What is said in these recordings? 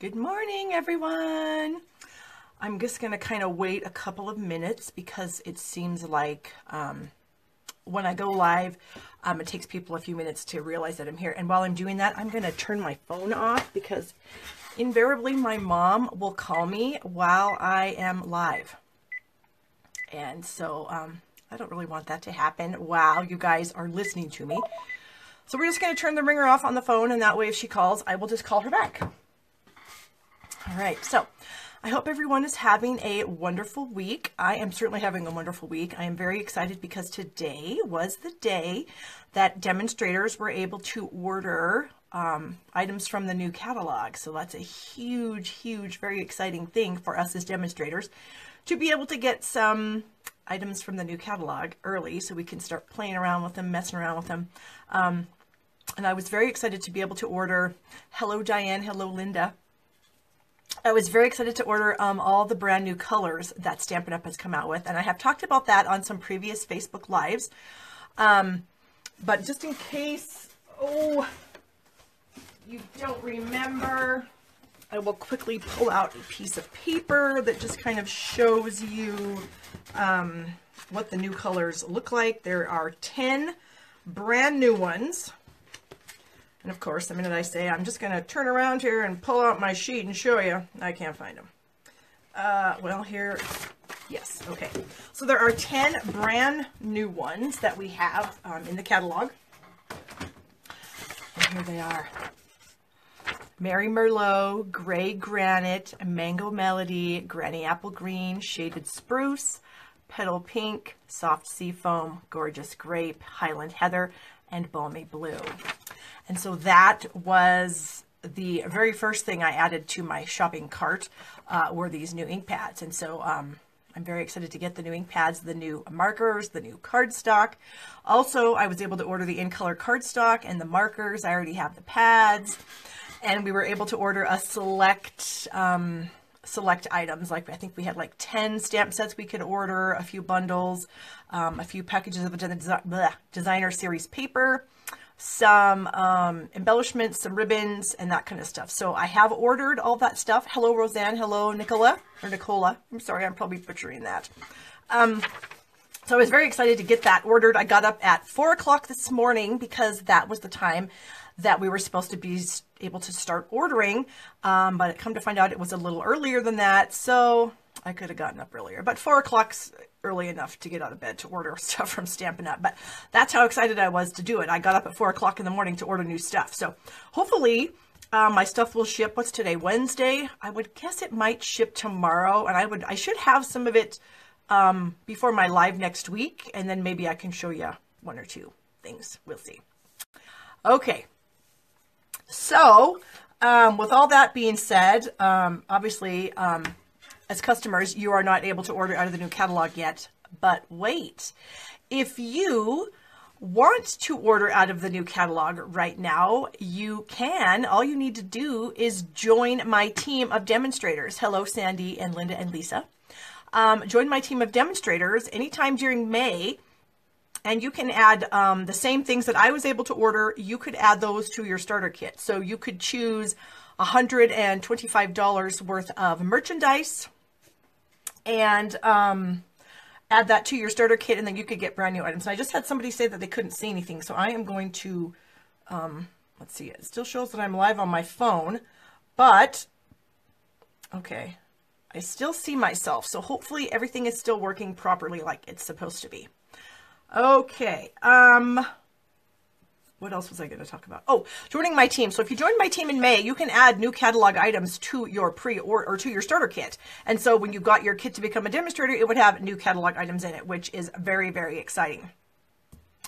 Good morning, everyone. I'm just going to kind of wait a couple of minutes because it seems like when I go live, it takes people a few minutes to realize that I'm here. And while I'm doing that, I'm going to turn my phone off because invariably my mom will call me while I am live. And so I don't really want that to happen while you guys are listening to me. So we're just going to turn the ringer off on the phone, and that way if she calls, I will just call her back. All right, so I hope everyone is having a wonderful week. I am certainly having a wonderful week. I am very excited because today was the day that demonstrators were able to order items from the new catalog. So that's a huge, huge, very exciting thing for us as demonstrators to be able to get some items from the new catalog early so we can start playing around with them, messing around with them. And I was very excited to be able to order, hello Diane, hello Linda. I was very excited to order all the brand new colors that Stampin' Up! Has come out with. And I have talked about that on some previous Facebook Lives. But just in case, you don't remember, I will quickly pull out a piece of paper that just kind of shows you what the new colors look like. There are 10 brand new ones. And of course, the minute I say, I'm just going to turn around here and pull out my sheet and show you, I can't find them. Well, here, yes, okay. So there are 10 brand new ones that we have in the catalog. And here they are. Mary Merlot, Gray Granite, Mango Melody, Granny Apple Green, Shaded Spruce, Petal Pink, Soft Seafoam, Gorgeous Grape, Highland Heather, and Balmy Blue. And so that was the very first thing I added to my shopping cart were these new ink pads. And so I'm very excited to get the new ink pads, the new markers, the new cardstock. Also, I was able to order the in-color cardstock and the markers. I already have the pads. And we were able to order a select items. Like I think we had like 10 stamp sets we could order, a few bundles, a few packages of designer series paper, some embellishments, some ribbons, and that kind of stuff. So I have ordered all that stuff. Hello, Roseanne. Hello, Nicola. I'm sorry, I'm probably butchering that. So I was very excited to get that ordered. I got up at 4 o'clock this morning because that was the time that we were supposed to be able to start ordering. But come to find out it was a little earlier than that. So I could have gotten up earlier, but 4 o'clock's early enough to get out of bed to order stuff from Stampin' Up. But that's how excited I was to do it. I got up at 4 o'clock in the morning to order new stuff. So hopefully my stuff will ship. What's today? Wednesday. I would guess it might ship tomorrow, and I should have some of it before my live next week, and then maybe I can show you one or two things. We'll see. Okay. So with all that being said, obviously, as customers, you are not able to order out of the new catalog yet, but wait. If you want to order out of the new catalog right now, you can. All you need to do is join my team of demonstrators. Hello, Sandy and Linda and Lisa. Join my team of demonstrators anytime during May, and you can add the same things that I was able to order. You could add those to your starter kit. So you could choose $125 worth of merchandise and add that to your starter kit, and then you could get brand new items. And I just had somebody say that they couldn't see anything, so I am going to, let's see, it still shows that I'm live on my phone, but, okay, I still see myself, so hopefully everything is still working properly like it's supposed to be. Okay, what else was I going to talk about? Oh, joining my team. So if you join my team in May, you can add new catalog items to your pre-order or to your starter kit. And so when you got your kit to become a demonstrator, it would have new catalog items in it, which is very, very exciting.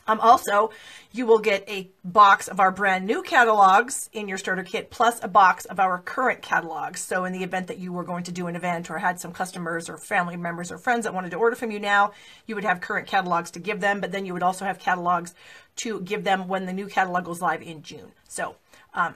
Also, you will get a box of our brand new catalogs in your starter kit, plus a box of our current catalogs. So in the event that you were going to do an event or had some customers or family members or friends that wanted to order from you now, you would have current catalogs to give them, but then you would also have catalogs to give them when the new catalog goes live in June. So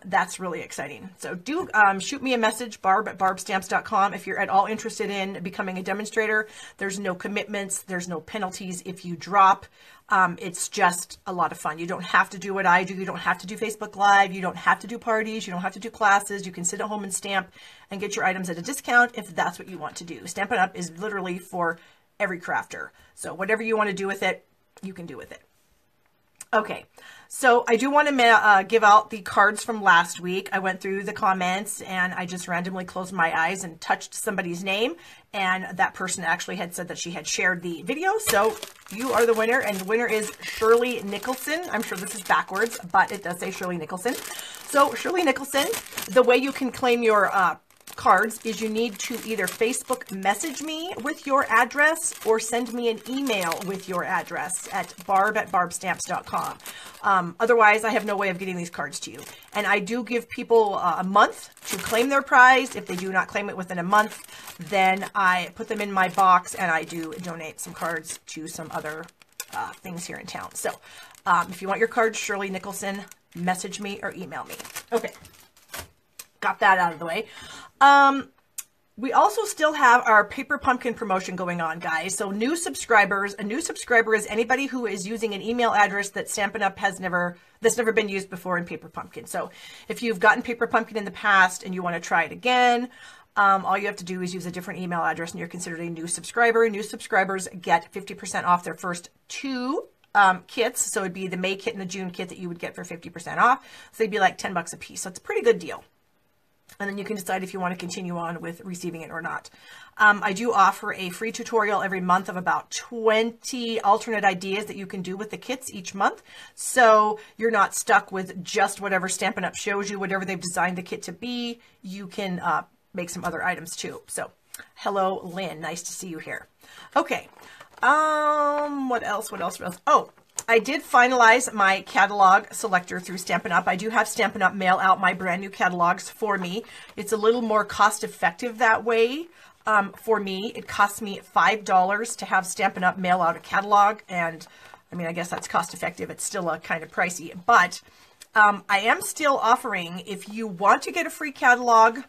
that's really exciting. So do shoot me a message, barb@barbstamps.com, if you're at all interested in becoming a demonstrator. There's no commitments. There's no penalties if you drop. It's just a lot of fun. You don't have to do what I do. You don't have to do Facebook Live. You don't have to do parties. You don't have to do classes. You can sit at home and stamp and get your items at a discount if that's what you want to do. Stampin' Up! Is literally for every crafter. So whatever you want to do with it, you can do with it. Okay, so I do want to give out the cards from last week. I went through the comments and I just randomly closed my eyes and touched somebody's name, and that person actually had said that she had shared the video. So you are the winner, and the winner is Shirley Nicholson. I'm sure this is backwards, but it does say Shirley Nicholson. So Shirley Nicholson, the way you can claim your cards is you need to either Facebook message me with your address or send me an email with your address at barb@barbstamps.com. Otherwise, I have no way of getting these cards to you. And I do give people a month to claim their prize. If they do not claim it within a month, then I put them in my box and I do donate some cards to some other things here in town. So if you want your cards, Shirley Nicholson, message me or email me. Okay, got that out of the way. We also still have our paper pumpkin promotion going on, guys. So new subscribers, a new subscriber is anybody who is using an email address that Stampin' Up! That's never been used before in paper pumpkin. So if you've gotten paper pumpkin in the past and you want to try it again, all you have to do is use a different email address and you're considered a new subscriber. New subscribers get 50% off their first 2 kits. So it'd be the May kit and the June kit that you would get for 50% off. So they'd be like 10 bucks a piece. So it's a pretty good deal. And then you can decide if you want to continue on with receiving it or not. I do offer a free tutorial every month of about 20 alternate ideas that you can do with the kits each month. So you're not stuck with just whatever Stampin' Up! Shows you, whatever they've designed the kit to be. You can make some other items too. So hello, Lynn. Nice to see you here. Okay. What else? Oh, I did finalize my catalog selector through Stampin' Up! I do have Stampin' Up! Mail out my brand new catalogs for me. It's a little more cost effective that way. For me, it costs me $5 to have Stampin' Up! Mail out a catalog. And I mean, I guess that's cost effective. It's still kind of pricey, but I am still offering, if you want to get a free catalog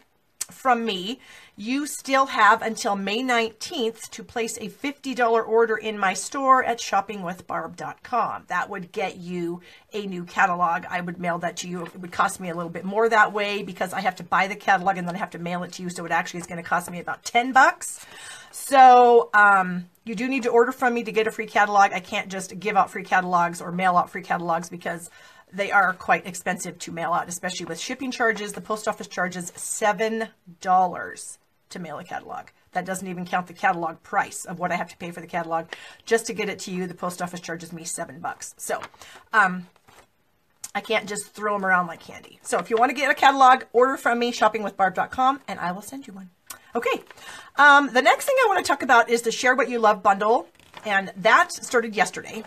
from me, you still have until May 19th to place a $50 order in my store at shoppingwithbarb.com. That would get you a new catalog. I would mail that to you. It would cost me a little bit more that way because I have to buy the catalog and then I have to mail it to you. So it actually is going to cost me about 10 bucks. So you do need to order from me to get a free catalog. I can't just give out free catalogs or mail out free catalogs because they are quite expensive to mail out, especially with shipping charges. The post office charges $7 to mail a catalog. That doesn't even count the catalog price of what I have to pay for the catalog. Just to get it to you, the post office charges me $7. So I can't just throw them around like candy. So if you want to get a catalog, order from me, shoppingwithbarb.com, and I will send you one. Okay. The next thing I want to talk about is the Share What You Love bundle. And that started yesterday.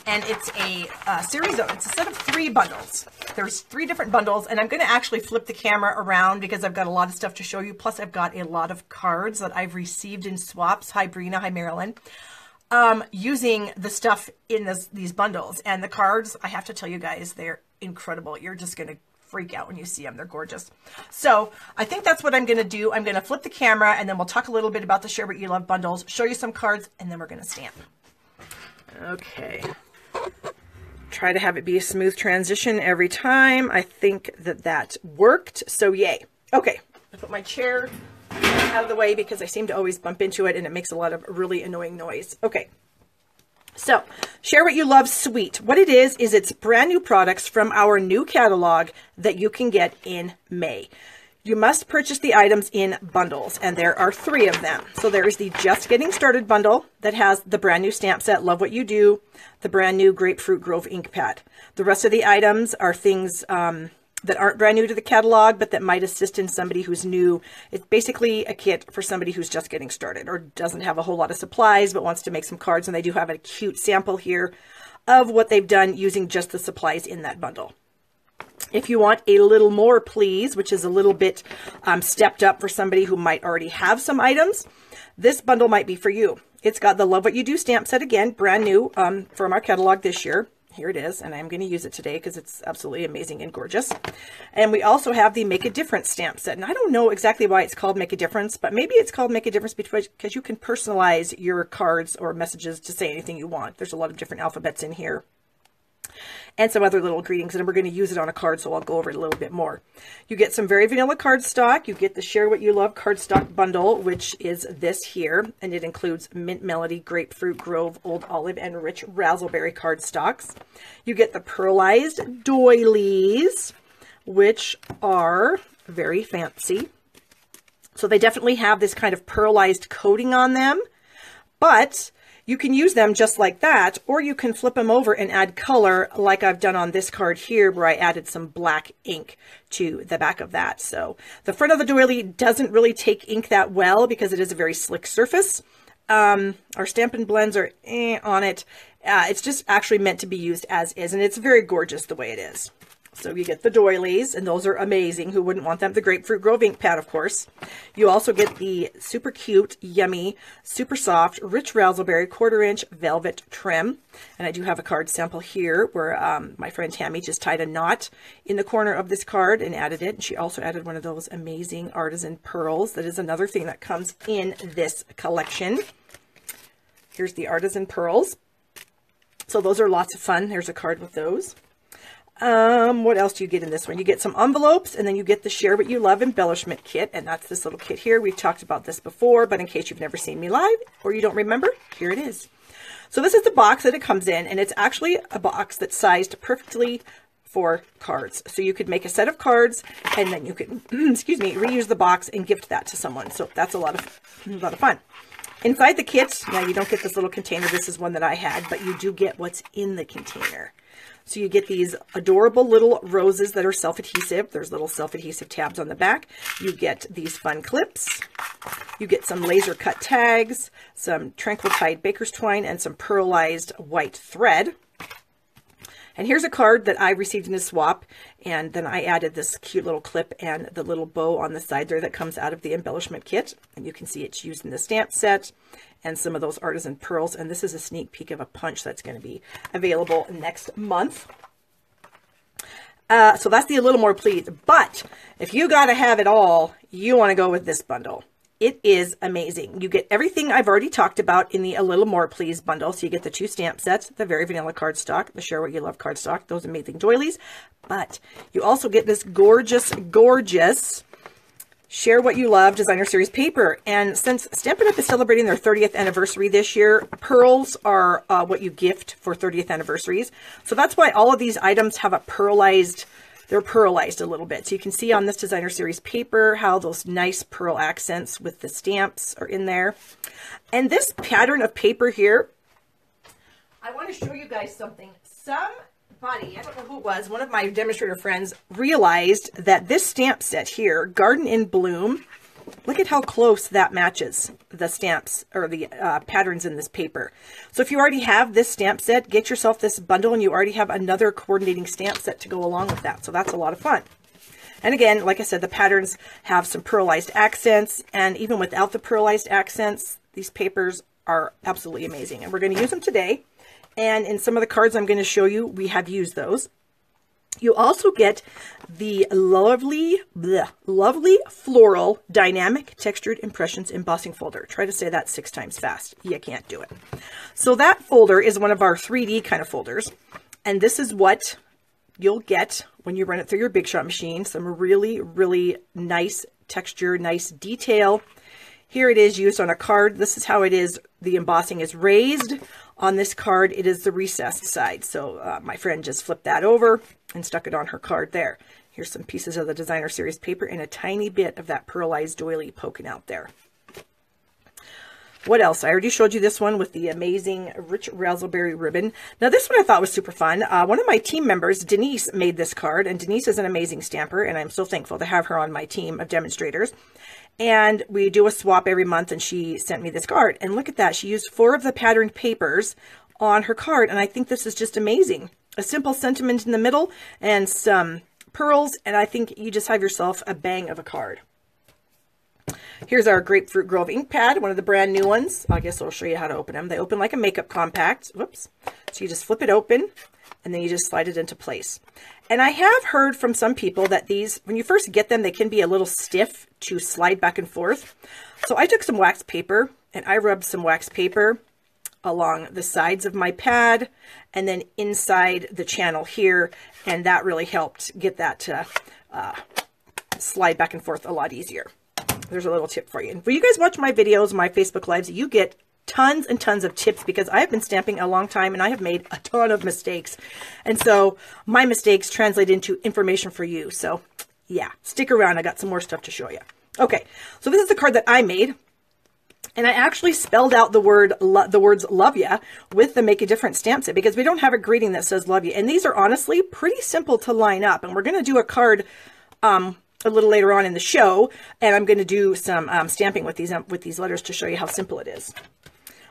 And it's a series of, it's a set of 3 bundles. There's 3 different bundles, and I'm going to actually flip the camera around because I've got a lot of stuff to show you. Plus, I've got a lot of cards that I've received in swaps. Hi, Brina. Hi, Marilyn. Using the stuff in these bundles. And the cards, I have to tell you guys, they're incredible. You're just going to freak out when you see them. They're gorgeous. So I think that's what I'm going to do. I'm going to flip the camera, and then we'll talk a little bit about the Share What You Love bundles, show you some cards, and then we're going to stamp. Okay. Try to have it be a smooth transition every time. I think that worked. So yay. Okay. I put my chair out of the way because I seem to always bump into it and it makes a lot of really annoying noise. Okay. So Share What You Love Suite. What it is it's brand new products from our new catalog that you can get in May. You must purchase the items in bundles, and there are 3 of them. So there is the Just Getting Started bundle that has the brand new stamp set, Love What You Do, the brand new Grapefruit Grove ink pad. The rest of the items are things that aren't brand new to the catalog, but that might assist in somebody who's new. It's basically a kit for somebody who's just getting started or doesn't have a whole lot of supplies, but wants to make some cards. And they do have a cute sample here of what they've done using just the supplies in that bundle. If you want a little more, please, which is a little bit stepped up for somebody who might already have some items, this bundle might be for you. It's got the Love What You Do stamp set again, brand new from our catalog this year. Here it is, and I'm going to use it today because it's absolutely amazing and gorgeous. And we also have the Make a Difference stamp set. And I don't know exactly why it's called Make a Difference, but maybe it's called Make a Difference because you can personalize your cards or messages to say anything you want. There's a lot of different alphabets in here. And some other little greetings, and we're going to use it on a card, so I'll go over it a little bit more. You get some very vanilla cardstock. You get the Share What You Love cardstock bundle, which is this here, and it includes Mint Melody, Grapefruit Grove, Old Olive, and Rich Razzleberry cardstocks. You get the pearlized doilies, which are very fancy. So they definitely have this kind of pearlized coating on them, but you can use them just like that, or you can flip them over and add color like I've done on this card here, where I added some black ink to the back of that. So the front of the doily doesn't really take ink that well because it is a very slick surface. Our Stampin' Blends are on it. It's just actually meant to be used as is, and it's very gorgeous the way it is. So you get the doilies, and those are amazing. Who wouldn't want them? The Grapefruit Grove ink pad, of course. You also get the super cute, yummy, super soft, rich razzleberry 1/4 inch velvet trim. And I do have a card sample here where my friend Tammy just tied a knot in the corner of this card and added it. And she also added one of those amazing artisan pearls. That is another thing that comes in this collection. Here's the artisan pearls. So those are lots of fun. There's a card with those. What else do you get in this one? You get some envelopes, and then you get the Share What You Love embellishment kit, and that's this little kit here. We've talked about this before, but in case you've never seen me live or you don't remember, here it is. So this is the box that it comes in, and it's actually a box that's sized perfectly for cards. So you could make a set of cards, and then you could, excuse me, reuse the box and gift that to someone. So that's a lot of fun. Inside the kit, now you don't get this little container. This is one that I had, but you do get what's in the container. So you get these adorable little roses that are self-adhesive. There's little self-adhesive tabs on the back. You get these fun clips. You get some laser cut tags, some tranquil tide baker's twine, and some pearlized white thread. And here's a card that I received in a swap, and then I added this cute little clip and the little bow on the side there that comes out of the embellishment kit. And you can see it's used in the stamp set and some of those artisan pearls. And this is a sneak peek of a punch that's going to be available next month. So that's the A Little More Please. But if you got to have it all, you want to go with this bundle. It is amazing. You get everything I've already talked about in the A Little More Please bundle. So you get the 2 stamp sets, the very vanilla cardstock, the Share What You Love cardstock, those amazing doilies. But you also get this gorgeous, gorgeous Share What You Love designer series paper. And since Stampin' Up! Is celebrating their 30th anniversary this year, pearls are what you gift for 30th anniversaries. So that's why all of these items have a pearlized, they're pearlized a little bit. So you can see on this designer series paper how those nice pearl accents with the stamps are in there. And this pattern of paper here, I want to show you guys something. Somebody, I don't know who it was, one of my demonstrator friends realized that this stamp set here, Garden in Bloom, look at how close that matches the stamps or the patterns in this paper. So if you already have this stamp set, get yourself this bundle and you already have another coordinating stamp set to go along with that. So that's a lot of fun. And again, like I said, the patterns have some pearlized accents, and even without the pearlized accents, these papers are absolutely amazing. And we're going to use them today. And in some of the cards I'm going to show you, we have used those. You also get the Lovely Floral Dynamic Textured Impressions Embossing Folder. Try to say that 6 times fast. You can't do it. So that folder is one of our 3D kind of folders. And this is what you'll get when you run it through your Big Shot machine. Some really, really nice texture, nice detail. Here it is used on a card. This is how it is. The embossing is raised. On this card, it is the recessed side. So my friend just flipped that over and stuck it on her card there. Here's some pieces of the designer series paper and a tiny bit of that pearlized doily poking out there. What else? I already showed you this one with the amazing rich razzleberry ribbon. Now this one I thought was super fun. One of my team members, Denise, made this card, and Denise is an amazing stamper, and I'm so thankful to have her on my team of demonstrators. And we do a swap every month, and she sent me this card. And look at that. She used 4 of the patterned papers on her card, and I think this is just amazing. A simple sentiment in the middle and some pearls, and I think you just have yourself a bang of a card. Here's our Grapefruit Grove ink pad, one of the brand new ones. I guess I'll show you how to open them. They open like a makeup compact. Whoops. So you just flip it open, and then you just slide it into place. And I have heard from some people that these, when you first get them, they can be a little stiff to slide back and forth. So I took some wax paper and I rubbed some wax paper along the sides of my pad and then inside the channel here, and that really helped get that to slide back and forth a lot easier. There's a little tip for you. And when you guys watch my videos, my Facebook Lives, you get tons and tons of tips because I have been stamping a long time and I have made a ton of mistakes. And so my mistakes translate into information for you. So yeah, stick around. I got some more stuff to show you. Okay, so this is the card that I made. And I actually spelled out the words love ya with the Make a Difference stamp set because we don't have a greeting that says love ya. And these are honestly pretty simple to line up. And we're going to do a card a little later on in the show. And I'm going to do some stamping with these letters to show you how simple it is.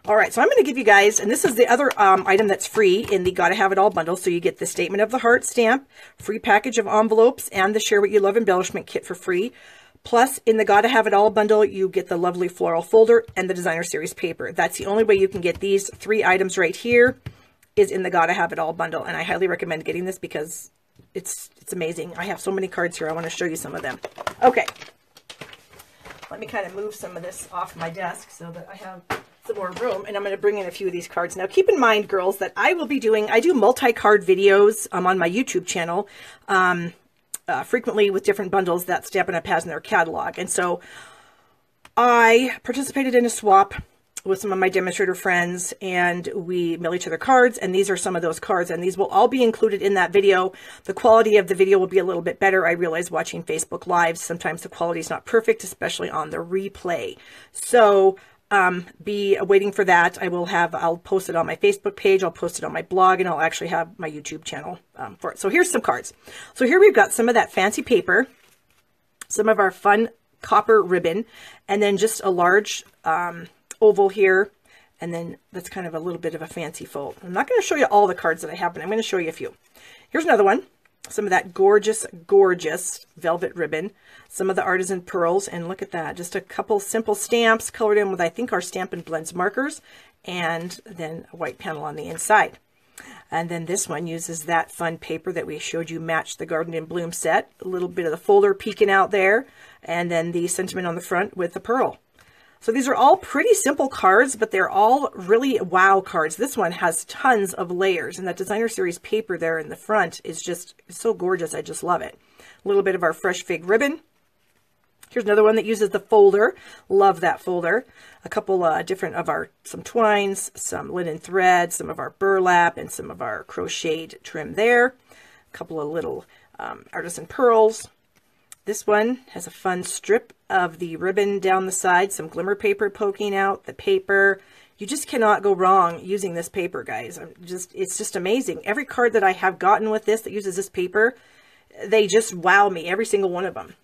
All right, so I'm going to give you guys, and this is the other item that's free in the Gotta Have It All bundle. So you get the Statement of the Heart stamp, free package of envelopes, and the Share What You Love embellishment kit for free. Plus, in the Gotta Have It All bundle, you get the Lovely Floral Folder and the Designer Series paper. That's the only way you can get these 3 items right here is in the Gotta Have It All bundle. And I highly recommend getting this because it's amazing. I have so many cards here. I want to show you some of them. Okay. Let me kind of move some of this off my desk so that I have some more room, and I'm going to bring in a few of these cards. Now, keep in mind, girls, that I do multi-card videos on my YouTube channel frequently with different bundles that Stampin' Up! Has in their catalog. And so I participated in a swap with some of my demonstrator friends, and we mail each other cards, and these are some of those cards, and these will all be included in that video. The quality of the video will be a little bit better. I realize watching Facebook Lives, sometimes the quality is not perfect, especially on the replay. So be waiting for that. I'll post it on my Facebook page. I'll post it on my blog, and I'll actually have my YouTube channel for it. So here's some cards. So here we've got some of that fancy paper, some of our fun copper ribbon, and then just a large oval here. And then that's kind of a little bit of a fancy fold. I'm not going to show you all the cards that I have, but I'm going to show you a few. Here's another one. Some of that gorgeous, gorgeous velvet ribbon, some of the artisan pearls, and look at that. Just a couple simple stamps colored in with, I think, our Stampin' Blends markers, and then a white panel on the inside. And then this one uses that fun paper that we showed you match the Garden in Bloom set. A little bit of the folder peeking out there, and then the sentiment on the front with the pearl. So these are all pretty simple cards, but they're all really wow cards. This one has tons of layers, and that Designer Series paper there in the front is just so gorgeous. I just love it. A little bit of our Fresh Fig ribbon. Here's another one that uses the folder. Love that folder. A couple different of some twines, some linen thread, some of our burlap, and some of our crocheted trim there. A couple of little artisan pearls. This one has a fun strip of the ribbon down the side, some glimmer paper poking out, the paper. You just cannot go wrong using this paper, guys. It's just amazing. Every card that I have gotten with this that uses this paper, they just wow me, every single one of them.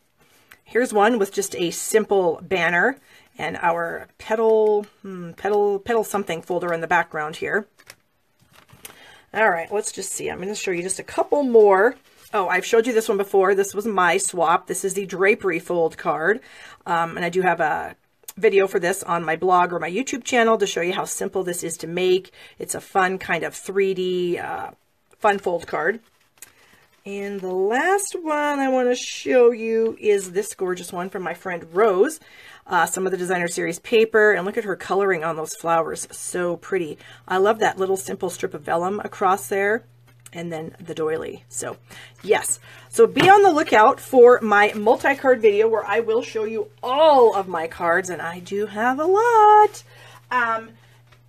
Here's one with just a simple banner and our petal something folder in the background here. All right, let's just see. I'm going to show you just a couple more. Oh, I've showed you this one before. This was my swap. This is the drapery fold card. And I do have a video for this on my blog or my YouTube channel to show you how simple this is to make. It's a fun kind of 3D fun fold card. And the last one I want to show you is this gorgeous one from my friend Rose. Some of the Designer Series paper, and look at her coloring on those flowers. So pretty. I love that little simple strip of vellum across there. And then the doily. So yes, so be on the lookout for my multi-card video where I will show you all of my cards, and I do have a lot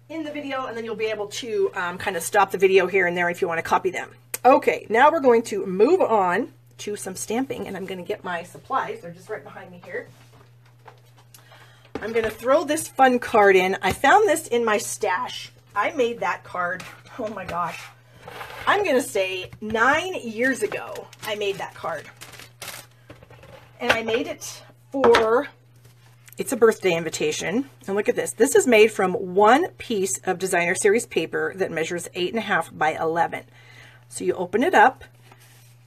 in the video, and then you'll be able to kind of stop the video here and there if you want to copy them. Okay, now we're going to move on to some stamping, and I'm going to get my supplies. They're just right behind me here. I'm going to throw this fun card in. I found this in my stash. I made that card, oh my gosh, I'm going to say 9 years ago, I made that card. And I made it for, it's a birthday invitation. And look at this. This is made from one piece of Designer Series paper that measures 8.5 by 11. So you open it up,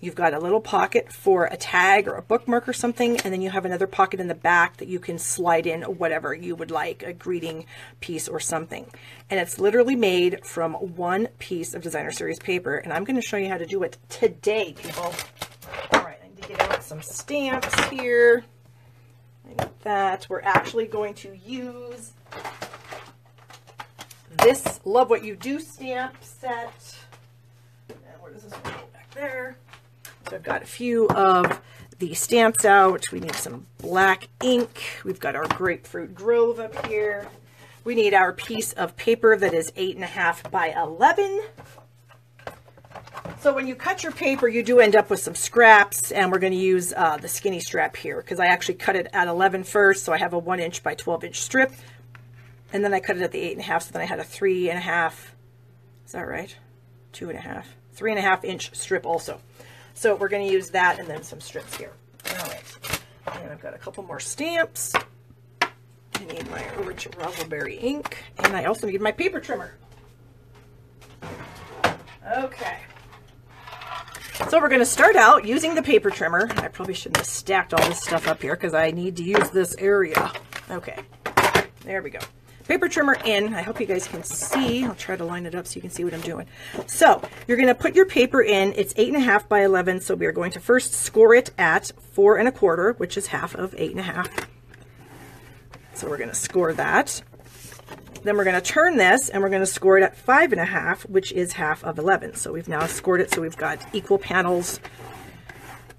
you've got a little pocket for a tag or a bookmark or something, and then you have another pocket in the back that you can slide in whatever you would like, a greeting piece or something. And it's literally made from one piece of Designer Series paper, and I'm going to show you how to do it today, people. All right, I need to get out some stamps here. Like that. We're actually going to use this Love What You Do stamp set. And where does this one go? Back there. So I've got a few of the stamps out. We need some black ink. We've got our Grapefruit Grove up here. We need our piece of paper that is 8.5 by 11. So when you cut your paper, you do end up with some scraps, and we're going to use the skinny strap here because I actually cut it at 11 first, so I have a 1 inch by 12 inch strip, and then I cut it at the 8.5, so then I had a 3.5, is that right? 2.5, 3.5 inch strip also. So we're going to use that and then some strips here. All right, and I've got a couple more stamps. I need my Rich Razzleberry ink, and I also need my paper trimmer. Okay. So we're going to start out using the paper trimmer. I probably shouldn't have stacked all this stuff up here because I need to use this area. Okay, there we go. Paper trimmer in. I hope you guys can see. I'll try to line it up so you can see what I'm doing. So you're going to put your paper in. It's 8.5 by 11. So we are going to first score it at 4 1/4, which is half of 8.5. So we're going to score that. Then we're going to turn this and we're going to score it at 5.5, which is half of 11. So we've now scored it. So we've got equal panels,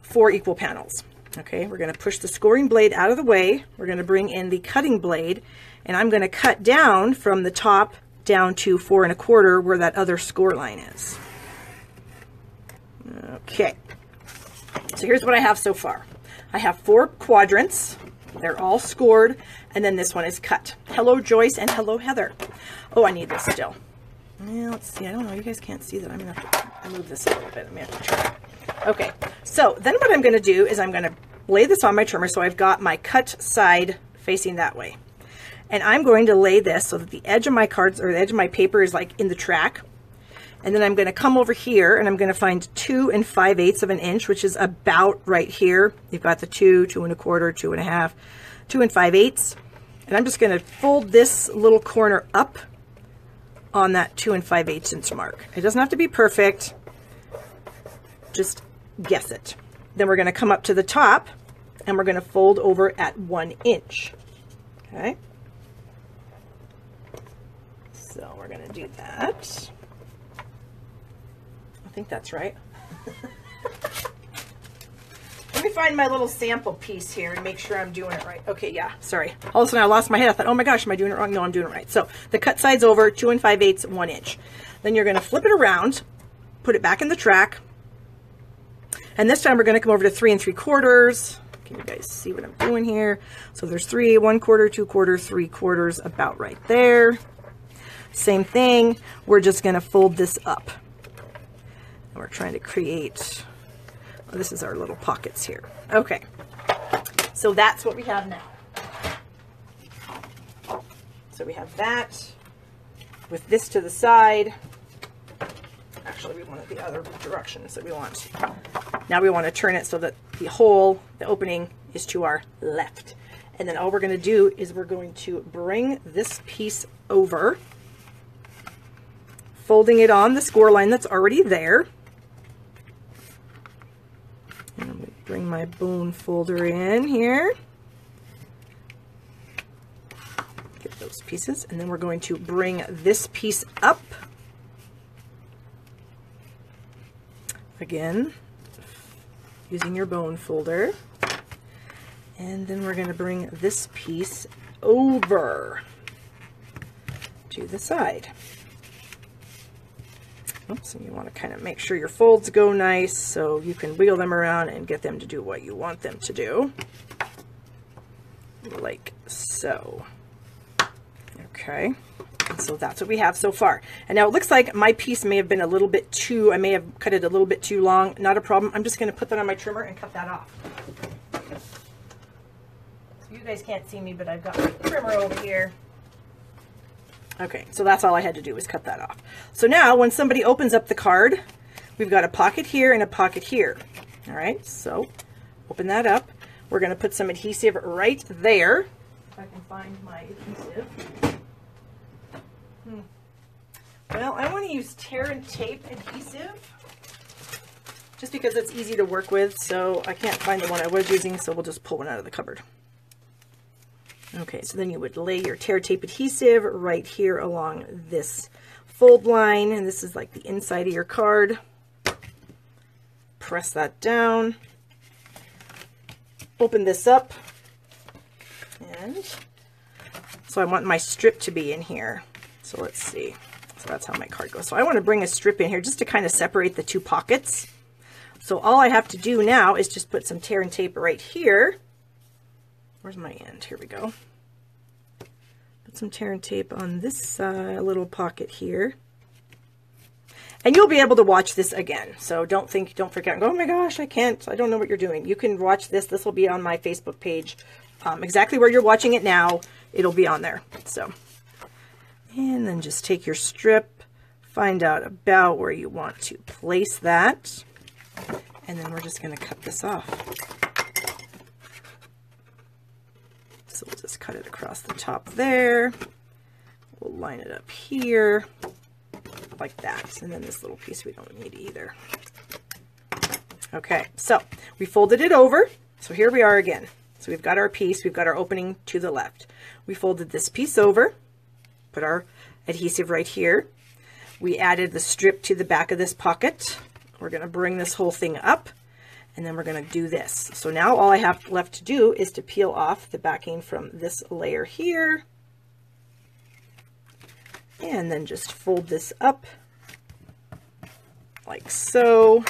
4 equal panels. Okay, we're going to push the scoring blade out of the way. We're going to bring in the cutting blade, and I'm going to cut down from the top down to 4 1/4 where that other score line is. Okay, so here's what I have so far. I have 4 quadrants. They're all scored, and then this one is cut. Hello, Joyce, and hello, Heather. Oh, I need this still. Yeah, let's see. I don't know. You guys can't see that. I'm going to have to move this a little bit. I'm going to have to try. Okay, so then what I'm going to do is I'm going to lay this on my trimmer so I've got my cut side facing that way. And I'm going to lay this so that the edge of my cards, or the edge of my paper, is like in the track. And then I'm going to come over here and I'm going to find 2 5/8 of an inch, which is about right here. You've got the 2, 2 1/4, 2.5, 2 5/8. And I'm just going to fold this little corner up on that 2 5/8 inch mark. It doesn't have to be perfect. Just guess it. Then we're going to come up to the top and we're going to fold over at 1 inch. Okay. So we're going to do that. I think that's right. Let me find my little sample piece here and make sure I'm doing it right. Okay, yeah, sorry. All of a sudden I lost my head. I thought, oh my gosh, am I doing it wrong? No, I'm doing it right. So the cut side's over, 2 5/8, 1 inch. Then you're going to flip it around, put it back in the track, and this time we're going to come over to 3 3/4. Can you guys see what I'm doing here? So there's 3 1/4, 2/4, 3/4, about right there. Same thing. We're just going to fold this up. We're trying to create, oh, this is our little pockets here. Okay, so that's what we have now. So we have that with this to the side. Actually, we want it the other direction. So we want, now we want to turn it so that the hole, the opening, is to our left. And then all we're going to do is we're going to bring this piece over, folding it on the score line that's already there. And I'm going to bring my bone folder in here. Get those pieces. And then we're going to bring this piece up. Again, using your bone folder. And then we're going to bring this piece over to the side. Oops, and you want to kind of make sure your folds go nice so you can wheel them around and get them to do what you want them to do. Like so. Okay, and so that's what we have so far. And now it looks like my piece may have been a little bit too, I may have cut it a little bit too long. Not a problem. I'm just going to put that on my trimmer and cut that off. So you guys can't see me, but I've got my trimmer over here. Okay, so that's all I had to do was cut that off. So now when somebody opens up the card, we've got a pocket here and a pocket here. All right, so open that up. We're going to put some adhesive right there. If I can find my adhesive. Well, I want to use tear and tape adhesive just because it's easy to work with, so I can't find the one I was using, so we'll just pull one out of the cupboard. Okay, so then you would lay your tear tape adhesive right here along this fold line, and this is like the inside of your card. Press that down. Open this up. And so I want my strip to be in here. So let's see. So that's how my card goes. So I want to bring a strip in here just to kind of separate the two pockets. So all I have to do now is just put some tear and tape right here. Where's my end? Here we go. Put some tear and tape on this little pocket here. And you'll be able to watch this again. So don't forget, oh my gosh, I don't know what you're doing. You can watch this. This will be on my Facebook page. Exactly where you're watching it now, it'll be on there. So, and then just take your strip, find out about where you want to place that. And then we're just going to cut this off. So we'll just cut it across the top there. We'll line it up here like that. And then this little piece we don't need either. Okay, so we folded it over. So here we are again. So we've got our piece, we've got our opening to the left. We folded this piece over, put our adhesive right here. We added the strip to the back of this pocket. We're going to bring this whole thing up, and then we're going to do this. So now all I have left to do is to peel off the backing from this layer here, and then just fold this up like so.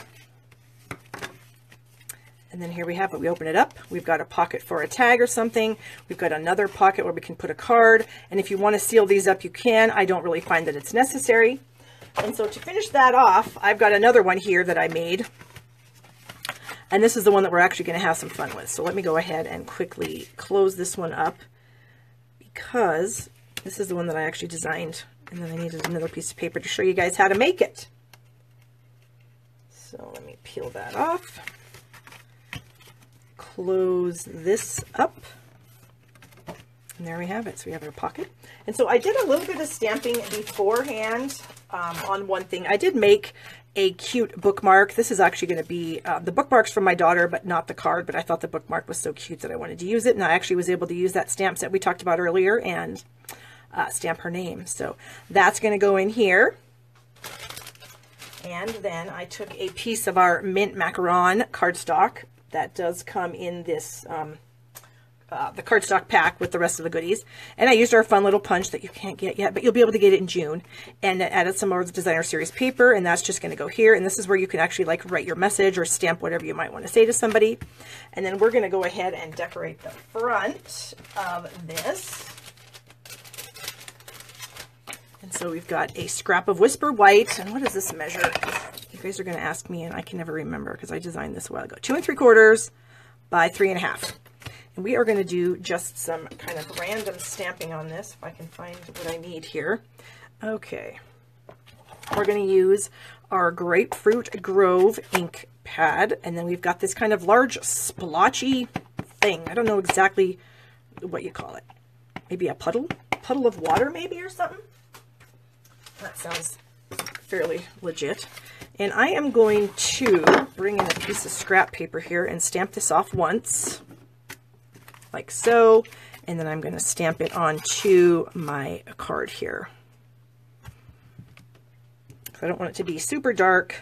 And then here we have it. We open it up. We've got a pocket for a tag or something. We've got another pocket where we can put a card. And if you want to seal these up, you can. I don't really find that it's necessary. And so to finish that off, I've got another one here that I made. And this is the one that we're actually going to have some fun with. So let me go ahead and quickly close this one up, because this is the one that I actually designed. And then I needed another piece of paper to show you guys how to make it. So let me peel that off. Close this up, and there we have it. So we have our pocket. And so I did a little bit of stamping beforehand on one thing. I did make a cute bookmark. This is actually going to be the bookmarks from my daughter, but not the card. But I thought the bookmark was so cute that I wanted to use it, and I actually was able to use that stamp set we talked about earlier and stamp her name. So that's going to go in here. And then I took a piece of our mint macaron cardstock. That does come in this, the cardstock pack with the rest of the goodies. And I used our fun little punch that you can't get yet, but you'll be able to get it in June. And added some more of the designer series paper, and that's just going to go here. And this is where you can actually like write your message or stamp whatever you might want to say to somebody. And then we're going to go ahead and decorate the front of this. And so we've got a scrap of Whisper White. And what does this measure? You guys are going to ask me, and I can never remember because I designed this a while ago. 2 3/4 by 3 1/2. And we are going to do just some kind of random stamping on this, if I can find what I need here. Okay. We're going to use our Grapefruit Grove ink pad, and then we've got this kind of large splotchy thing. I don't know exactly what you call it. Maybe a puddle of water maybe or something. That sounds fairly legit. And I am going to bring in a piece of scrap paper here and stamp this off once, like so. And then I'm going to stamp it onto my card here. I don't want it to be super dark.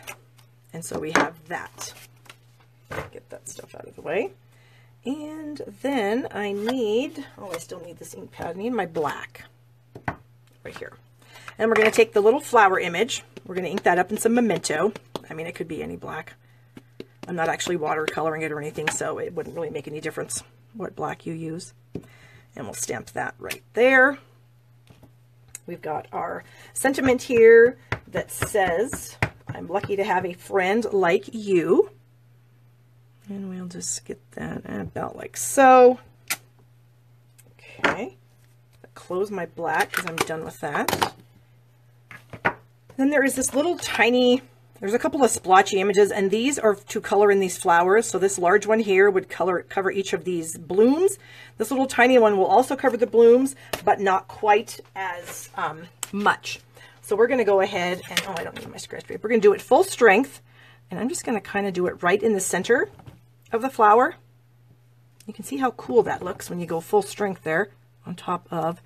And so we have that. Get that stuff out of the way. And then I need, oh, I still need this ink pad. I need my black right here. And we're going to take the little flower image. We're going to ink that up in some Memento. I mean, it could be any black. I'm not actually watercoloring it or anything, so it wouldn't really make any difference what black you use. And we'll stamp that right there. We've got our sentiment here that says, I'm lucky to have a friend like you. And we'll just get that about like so. Okay. Close my black because I'm done with that. Then there is this little tiny There's a couple of splotchy images, and these are to color in these flowers. So this large one here would cover each of these blooms. This little tiny one will also cover the blooms, but not quite as much. So we're going to go ahead and, oh, I don't need my scratch paper. We're going to do it full strength, and I'm just going to kind of do it right in the center of the flower. You can see how cool that looks when you go full strength there on top of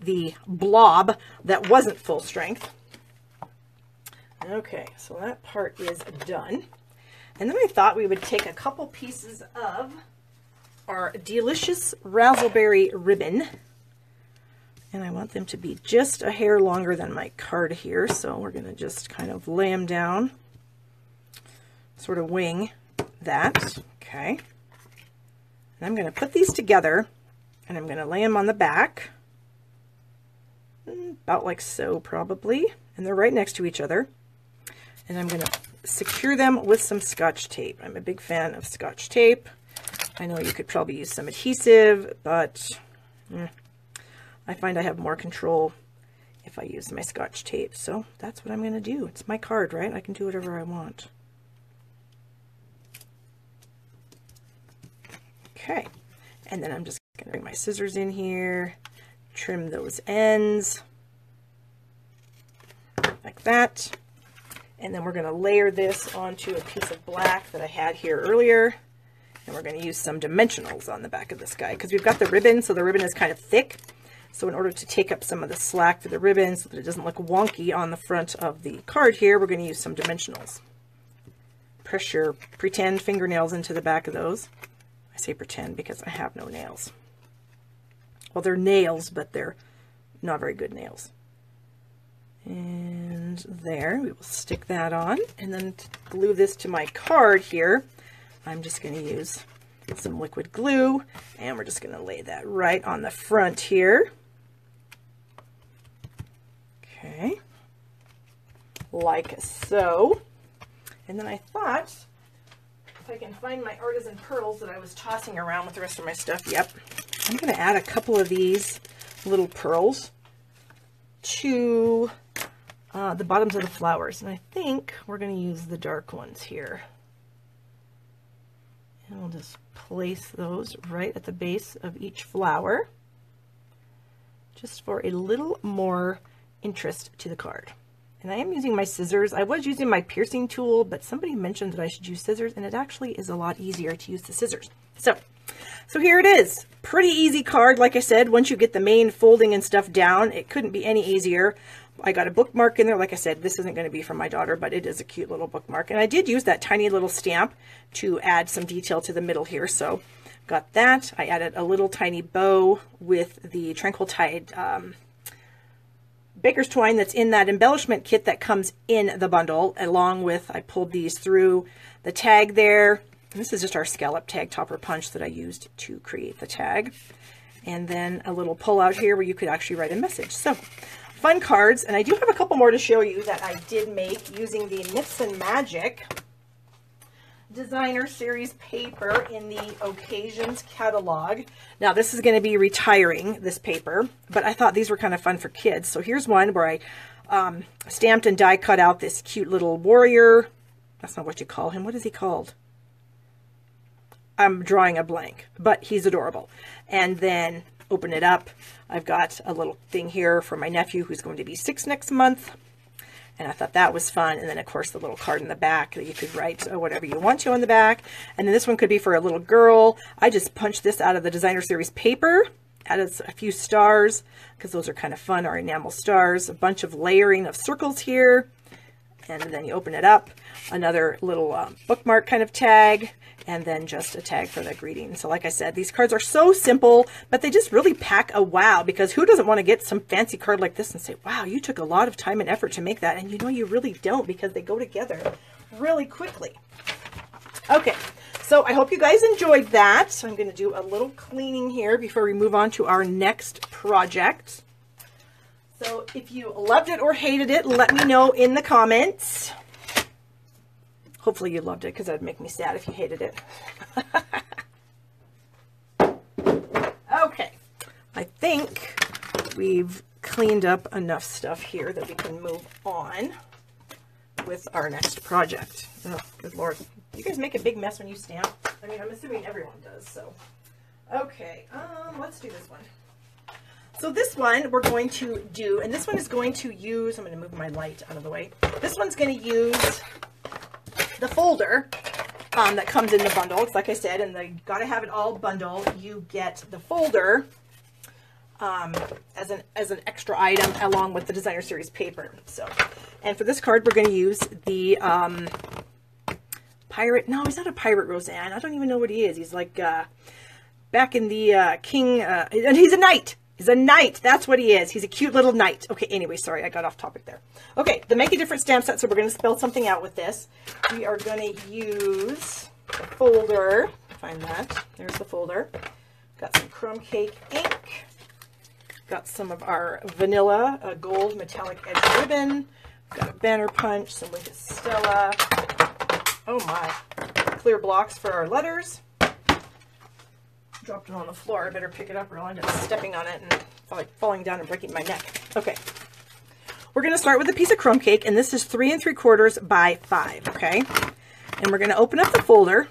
the blob that wasn't full strength. Okay, so that part is done. And then I thought we would take a couple pieces of our delicious razzleberry ribbon. And I want them to be just a hair longer than my card here. So we're going to just kind of lay them down, sort of wing that. Okay. And I'm going to put these together, and I'm going to lay them on the back. About like so, probably. And they're right next to each other. And I'm going to secure them with some Scotch tape. I'm a big fan of Scotch tape. I know you could probably use some adhesive, but I find I have more control if I use my Scotch tape. So that's what I'm going to do. It's my card, right? I can do whatever I want. Okay. And then I'm just going to bring my scissors in here, trim those ends like that. And then we're going to layer this onto a piece of black that I had here earlier. And we're going to use some dimensionals on the back of this guy because we've got the ribbon, so the ribbon is kind of thick. So in order to take up some of the slack for the ribbon so that it doesn't look wonky on the front of the card here, we're going to use some dimensionals. Press your pretend fingernails into the back of those. I say pretend because I have no nails. Well, they're nails, but they're not very good nails. And there, we will stick that on. And then to glue this to my card here, I'm just going to use some liquid glue, and we're just going to lay that right on the front here. Okay, like so. And then I thought, if I can find my artisan pearls that I was tossing around with the rest of my stuff, yep, I'm going to add a couple of these little pearls to the bottoms of the flowers. And I think we're going to use the dark ones here. And we'll just place those right at the base of each flower, just for a little more interest to the card. And I am using my scissors. I was using my piercing tool, but somebody mentioned that I should use scissors, and it actually is a lot easier to use the scissors. So here it is. Pretty easy card. Like I said, once you get the main folding and stuff down, it couldn't be any easier. I got a bookmark in there. Like I said, this isn't going to be for my daughter, but it is a cute little bookmark. And I did use that tiny little stamp to add some detail to the middle here. So got that. I added a little tiny bow with the Tranquil Tide baker's twine that's in that embellishment kit that comes in the bundle, along with, I pulled these through the tag there. And this is just our scallop tag topper punch that I used to create the tag. And then a little pull out here where you could actually write a message. So fun cards. And I do have a couple more to show you that I did make using the Knits and Magic designer series paper in the occasions catalog. Now this is going to be retiring, this paper, but I thought these were kind of fun for kids. So here's one where I stamped and die cut out this cute little warrior. That's not what you call him. What is he called? I'm drawing a blank, but he's adorable. And then open it up. I've got a little thing here for my nephew who's going to be 6 next month. And I thought that was fun. And then, of course, the little card in the back that you could write whatever you want to on the back. And then this one could be for a little girl. I just punched this out of the designer series paper, added a few stars because those are kind of fun, our enamel stars, a bunch of layering of circles here. And then you open it up, another little bookmark kind of tag, and then just a tag for the greeting. So like I said, these cards are so simple, but they just really pack a wow, because who doesn't want to get some fancy card like this and say, wow, you took a lot of time and effort to make that. And you know, you really don't, because they go together really quickly. Okay, so I hope you guys enjoyed that. So I'm going to do a little cleaning here before we move on to our next project. So if you loved it or hated it, let me know in the comments. Hopefully you loved it, because that'd make me sad if you hated it. Okay, I think we've cleaned up enough stuff here that we can move on. with our next project. Oh, good Lord. You guys make a big mess when you stamp. I mean, I'm assuming everyone does, so. Okay, let's do this one. So this one we're going to do, and this one is going to use, I'm going to move my light out of the way. This one's going to use the folder that comes in the bundle. It's like I said, and you got to have it all bundle. You get the folder as an extra item along with the designer series paper. So, and for this card, we're going to use the pirate. No, he's not a pirate, Roseanne. I don't even know what he is. He's like back in the king. And he's a knight. He's a knight. That's what he is. He's a cute little knight. Okay, anyway, sorry, I got off topic there. Okay, the Make a Difference stamp set. So we're going to spell something out with this. We are going to use the folder. Find that. There's the folder. Got some crumb cake ink. Got some of our vanilla gold metallic edge ribbon. Got a banner punch, some Lincoln Stella. Oh my. Clear blocks for our letters. Dropped it on the floor. I better pick it up or I'll end up stepping on it and falling down and breaking my neck. Okay. We're going to start with a piece of crumb cake, and this is 3 3/4 by 5, okay? And we're going to open up the folder.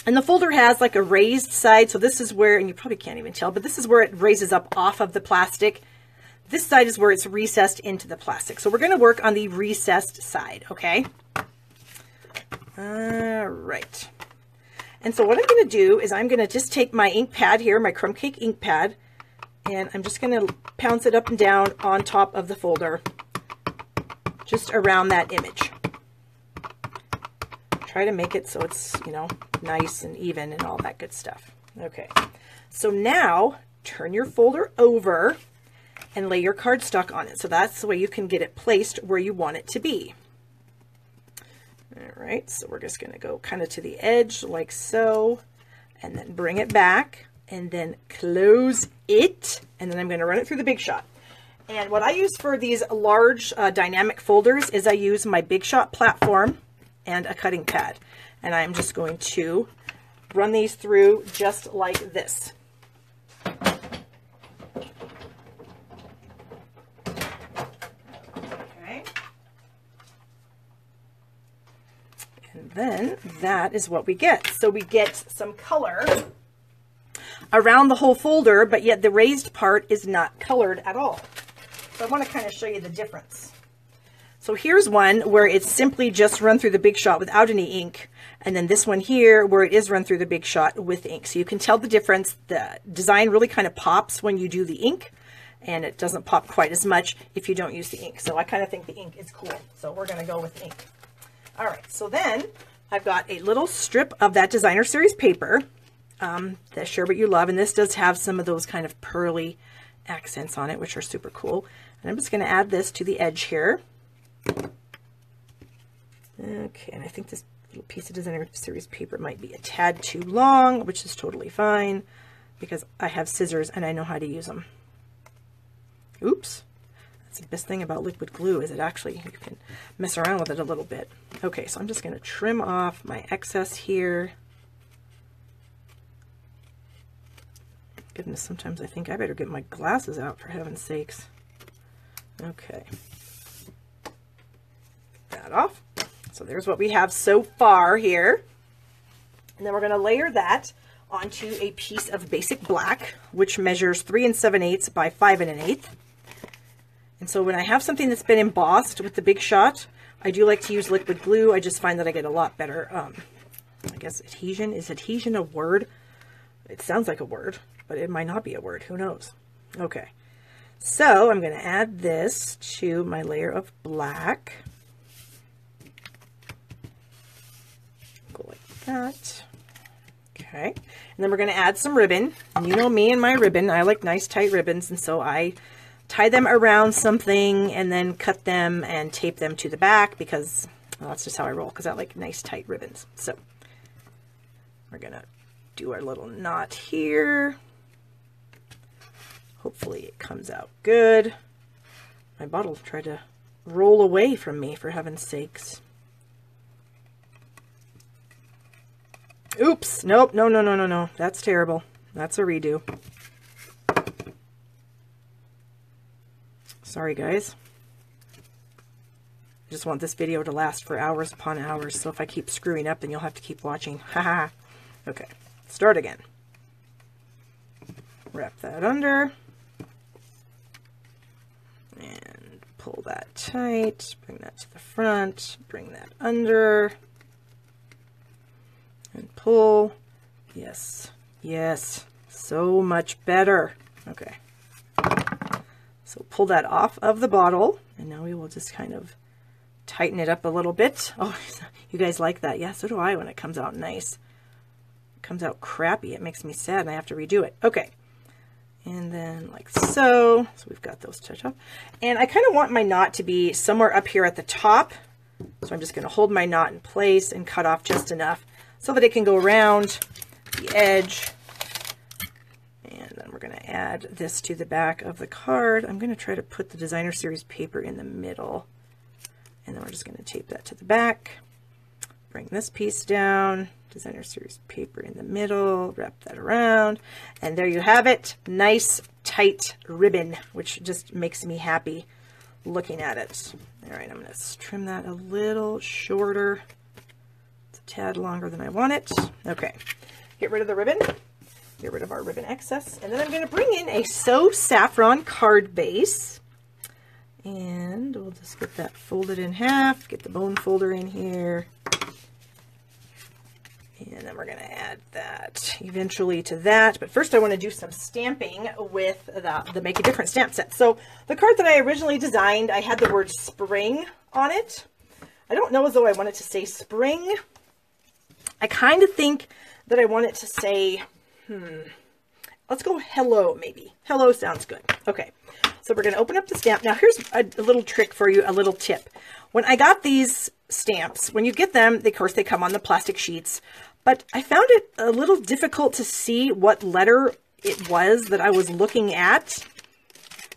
And the folder has like a raised side, so this is where, and you probably can't even tell, but this is where it raises up off of the plastic. This side is where it's recessed into the plastic. So we're going to work on the recessed side, okay? All right. And so what I'm going to do is I'm going to just take my ink pad here, my crumb cake ink pad, and I'm just going to pounce it up and down on top of the folder, just around that image. Try to make it so it's, you know, nice and even and all that good stuff. Okay, so now turn your folder over and lay your cardstock on it. So that's the way you can get it placed where you want it to be. All right, so we're just going to go kind of to the edge like so, and then bring it back, and then close it, and then I'm going to run it through the Big Shot. And what I use for these large dynamic folders is I use my Big Shot platform and a cutting pad, and I'm just going to run these through just like this. Then that is what we get. So we get some color around the whole folder, but yet the raised part is not colored at all. So I want to kind of show you the difference. So here's one where it's simply just run through the Big Shot without any ink. And then this one here where it is run through the Big Shot with ink. So you can tell the difference. The design really kind of pops when you do the ink, and it doesn't pop quite as much if you don't use the ink. So I kind of think the ink is cool. So we're going to go with ink. All right, so then I've got a little strip of that designer series paper, that Share What You Love, and this does have some of those kind of pearly accents on it, which are super cool. And I'm just going to add this to the edge here. Okay, and I think this little piece of designer series paper might be a tad too long, which is totally fine because I have scissors and I know how to use them. Oops. The best thing about liquid glue is it actually, you can mess around with it a little bit. Okay, so I'm just going to trim off my excess here. Goodness, sometimes I think I better get my glasses out, for heaven's sakes. Okay. That off. So there's what we have so far here. And then we're going to layer that onto a piece of basic black, which measures 3 7/8 by 5 1/8. And so when I have something that's been embossed with the Big Shot, I do like to use liquid glue. I just find that I get a lot better, I guess adhesion. Is adhesion a word? It sounds like a word, but it might not be a word. Who knows? Okay. So I'm going to add this to my layer of black. Go like that. Okay. And then we're going to add some ribbon. And you know me and my ribbon. I like nice tight ribbons, and so I tie them around something and then cut them and tape them to the back because, well, that's just how I roll, because I like nice tight ribbons. So we're going to do our little knot here. Hopefully it comes out good. My bottle tried to roll away from me, for heaven's sakes. Oops. Nope. No, no, no, no, no. That's terrible. That's a redo. Sorry, guys. I just want this video to last for hours upon hours, so if I keep screwing up, then you'll have to keep watching. Haha. Okay, start again. Wrap that under. And pull that tight. Bring that to the front. Bring that under. And pull. Yes. Yes. So much better. Okay. So pull that off of the bottle. And now we will just kind of tighten it up a little bit. Oh, you guys like that? Yeah, so do I when it comes out nice. It comes out crappy. It makes me sad and I have to redo it. Okay. And then like so. So we've got those touched up. And I kind of want my knot to be somewhere up here at the top. So I'm just going to hold my knot in place and cut off just enough so that it can go around the edge. And then we're going to add this to the back of the card. I'm going to try to put the designer series paper in the middle. And then we're just going to tape that to the back. Bring this piece down. Designer series paper in the middle. Wrap that around. And there you have it. Nice, tight ribbon, which just makes me happy looking at it. All right, I'm going to trim that a little shorter. It's a tad longer than I want it. Okay, get rid of the ribbon. Get rid of our ribbon excess. And then I'm going to bring in a So Saffron card base. And we'll just get that folded in half. Get the bone folder in here. And then we're going to add that eventually to that. But first I want to do some stamping with the Make a Difference stamp set. So the card that I originally designed, I had the word spring on it. I don't know as though I want it to say spring. I kind of think that I want it to say, let's go hello maybe. Hello sounds good. Okay, so we're going to open up the stamp. Now here's a little trick for you, a little tip. When I got these stamps, when you get them, of course they come on the plastic sheets, but I found it a little difficult to see what letter it was that I was looking at.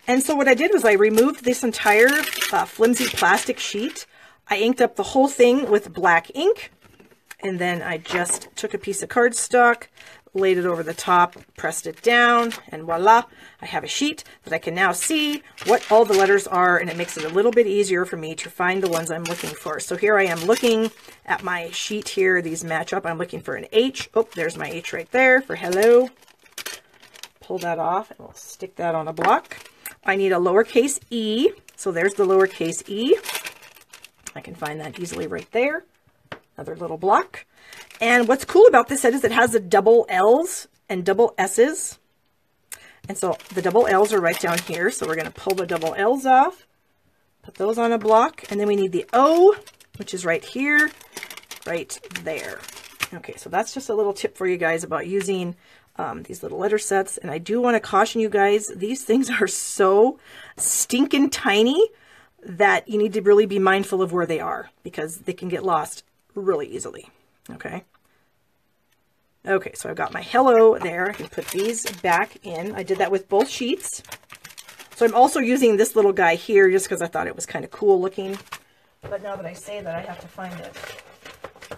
And so what I did was I removed this entire flimsy plastic sheet. I inked up the whole thing with black ink. And then I just took a piece of cardstock, laid it over the top, pressed it down, and voila, I have a sheet that I can now see what all the letters are, and it makes it a little bit easier for me to find the ones I'm looking for. So here I am looking at my sheet here. These match up. I'm looking for an H. Oh, there's my H right there for hello. Pull that off, and we'll stick that on a block. I need a lowercase e, so there's the lowercase e. I can find that easily right there. Another little block. And what's cool about this set is it has the double L's and double S's. And so the double L's are right down here. So we're going to pull the double L's off, put those on a block. And then we need the O, which is right here, right there. Okay, so that's just a little tip for you guys about using these little letter sets. And I do want to caution you guys, these things are so stinking tiny that you need to really be mindful of where they are because they can get lost really easily. Okay. Okay, so I've got my hello there. I can put these back in. I did that with both sheets. So I'm also using this little guy here just because I thought it was kind of cool looking. But now that I say that, I have to find it.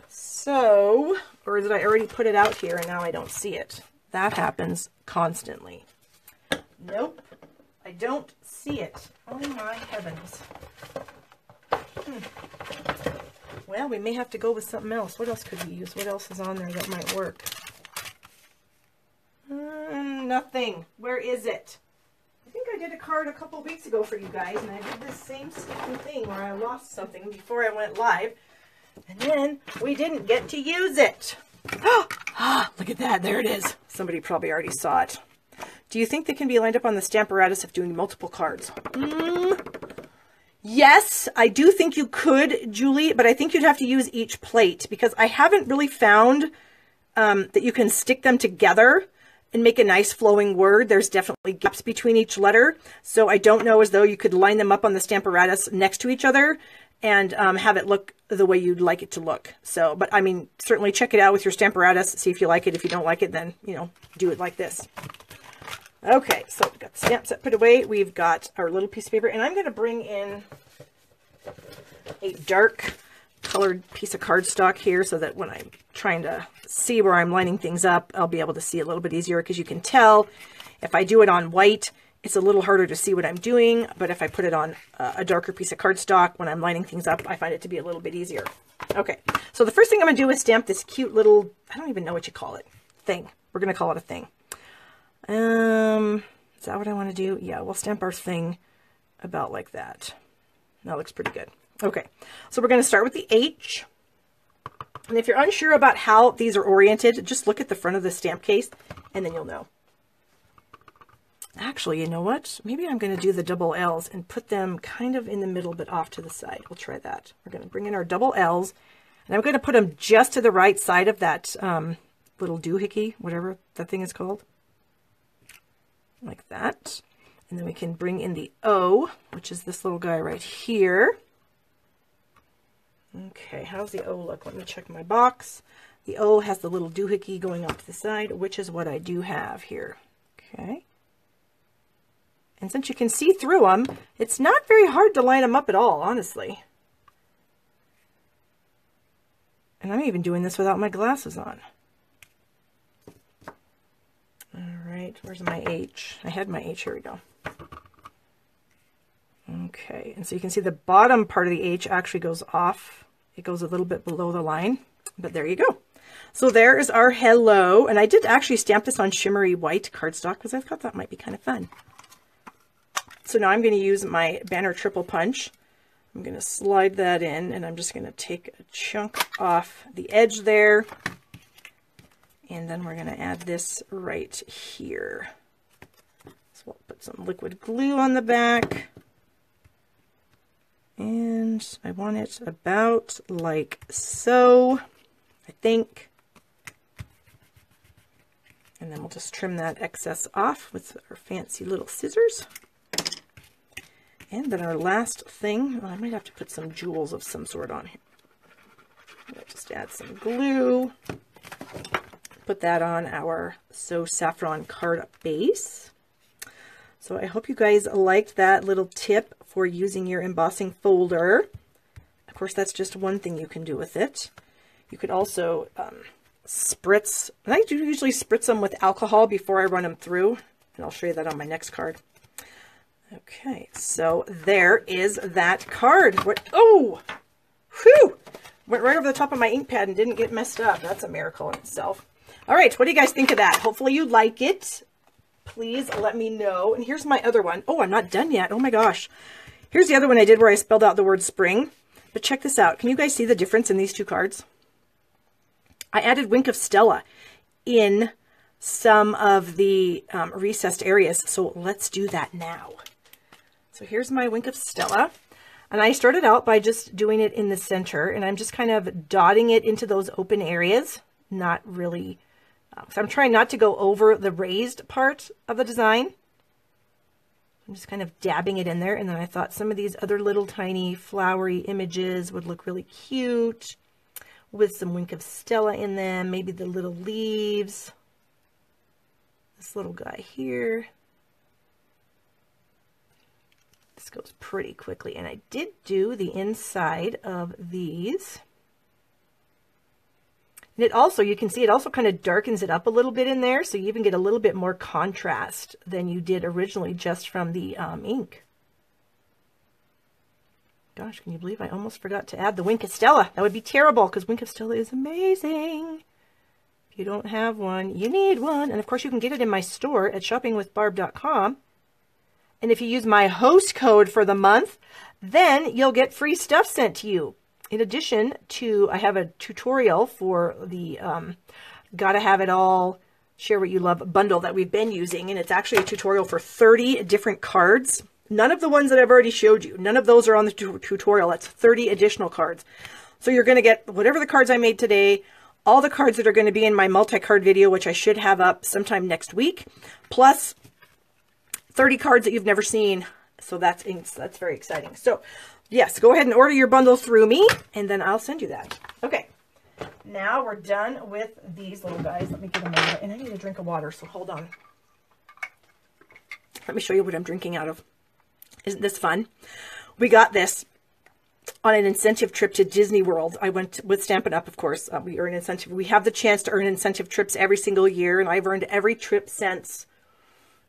So, or did I already put it out here and now I don't see it? That happens constantly. Nope, I don't see it. Oh my heavens. Well, we may have to go with something else. What else could we use? What else is on there that might work? Nothing. Where is it? I think I did a card a couple weeks ago for you guys, and I did this same sticking thing where I lost something before I went live, and then we didn't get to use it. Look at that. There it is. Somebody probably already saw it. Do you think they can be lined up on the Stamparatus if doing multiple cards? Yes, I do think you could, Julie, but I think you'd have to use each plate because I haven't really found that you can stick them together and make a nice flowing word. There's definitely gaps between each letter. So I don't know as though you could line them up on the Stamparatus next to each other and have it look the way you'd like it to look. So, but I mean, certainly check it out with your Stamparatus, see if you like it. If you don't like it, then, you know, do it like this. Okay, so we've got the stamp set put away. We've got our little piece of paper, and I'm going to bring in a dark colored piece of cardstock here so that when I'm trying to see where I'm lining things up, I'll be able to see a little bit easier because you can tell if I do it on white, it's a little harder to see what I'm doing, but if I put it on a darker piece of cardstock when I'm lining things up, I find it to be a little bit easier. Okay, so the first thing I'm going to do is stamp this cute little, I don't even know what you call it, thing. We're going to call it a thing. Is that what I want to do? Yeah, we'll stamp our thing about like that. That looks pretty good. Okay, so we're going to start with the H. And if you're unsure about how these are oriented, just look at the front of the stamp case and then you'll know. Actually, you know what? Maybe I'm going to do the double L's and put them kind of in the middle but off to the side. We'll try that. We're going to bring in our double L's and I'm going to put them just to the right side of that little doohickey, whatever that thing is called. Like that. And then we can bring in the O, which is this little guy right here. Okay, how's the O look? Let me check my box. The O has the little doohickey going off to the side, which is what I do have here. Okay. And since you can see through them, it's not very hard to line them up at all, honestly. And I'm even doing this without my glasses on. All right, where's my H? I had my H, here we go. Okay, and so you can see the bottom part of the H actually goes off. It goes a little bit below the line, but there you go. So there is our hello, and I did actually stamp this on shimmery white cardstock because I thought that might be kind of fun. So now I'm going to use my banner triple punch. I'm going to slide that in, and I'm just going to take a chunk off the edge there. And then we're going to add this right here. So we'll put some liquid glue on the back. And I want it about like so, I think. And then we'll just trim that excess off with our fancy little scissors. And then our last thing, well, I might have to put some jewels of some sort on here. I'll just add some glue. Put that on our So Saffron card base. So I hope you guys liked that little tip for using your embossing folder. Of course, that's just one thing you can do with it. You could also spritz. I do usually spritz them with alcohol before I run them through. And I'll show you that on my next card. Okay, so there is that card. What? Oh, whew! Went right over the top of my ink pad and didn't get messed up. That's a miracle in itself. All right, what do you guys think of that? Hopefully you like it. Please let me know. And here's my other one. Oh, I'm not done yet. Oh my gosh. Here's the other one I did where I spelled out the word spring. But check this out. Can you guys see the difference in these two cards? I added Wink of Stella in some of the recessed areas. So let's do that now. So here's my Wink of Stella. And I started out by just doing it in the center. And I'm just kind of dotting it into those open areas. Not really... so I'm trying not to go over the raised part of the design. I'm just kind of dabbing it in there. And then I thought some of these other little tiny flowery images would look really cute with some Wink of Stella in them. Maybe the little leaves. This little guy here. This goes pretty quickly. And I did do the inside of these. And it also, you can see it also kind of darkens it up a little bit in there. So you even get a little bit more contrast than you did originally just from the ink. Gosh, can you believe I almost forgot to add the Wink of Stella? That would be terrible because Wink of Stella is amazing. If you don't have one, you need one. And of course you can get it in my store at shoppingwithbarb.com. And if you use my host code for the month, then you'll get free stuff sent to you. In addition to, I have a tutorial for the Gotta Have It All, Share What You Love bundle that we've been using. And it's actually a tutorial for 30 different cards. None of the ones that I've already showed you. None of those are on the tutorial. That's 30 additional cards. So you're going to get whatever the cards I made today, all the cards that are going to be in my multi-card video, which I should have up sometime next week, plus 30 cards that you've never seen. So that's very exciting. So yes, go ahead and order your bundle through me, and then I'll send you that. Okay, now we're done with these little guys. Let me get them over. And I need a drink of water, so hold on. Let me show you what I'm drinking out of. Isn't this fun? We got this on an incentive trip to Disney World. I went with Stampin' Up, of course. We earn incentive. We have the chance to earn incentive trips every single year, and I've earned every trip since.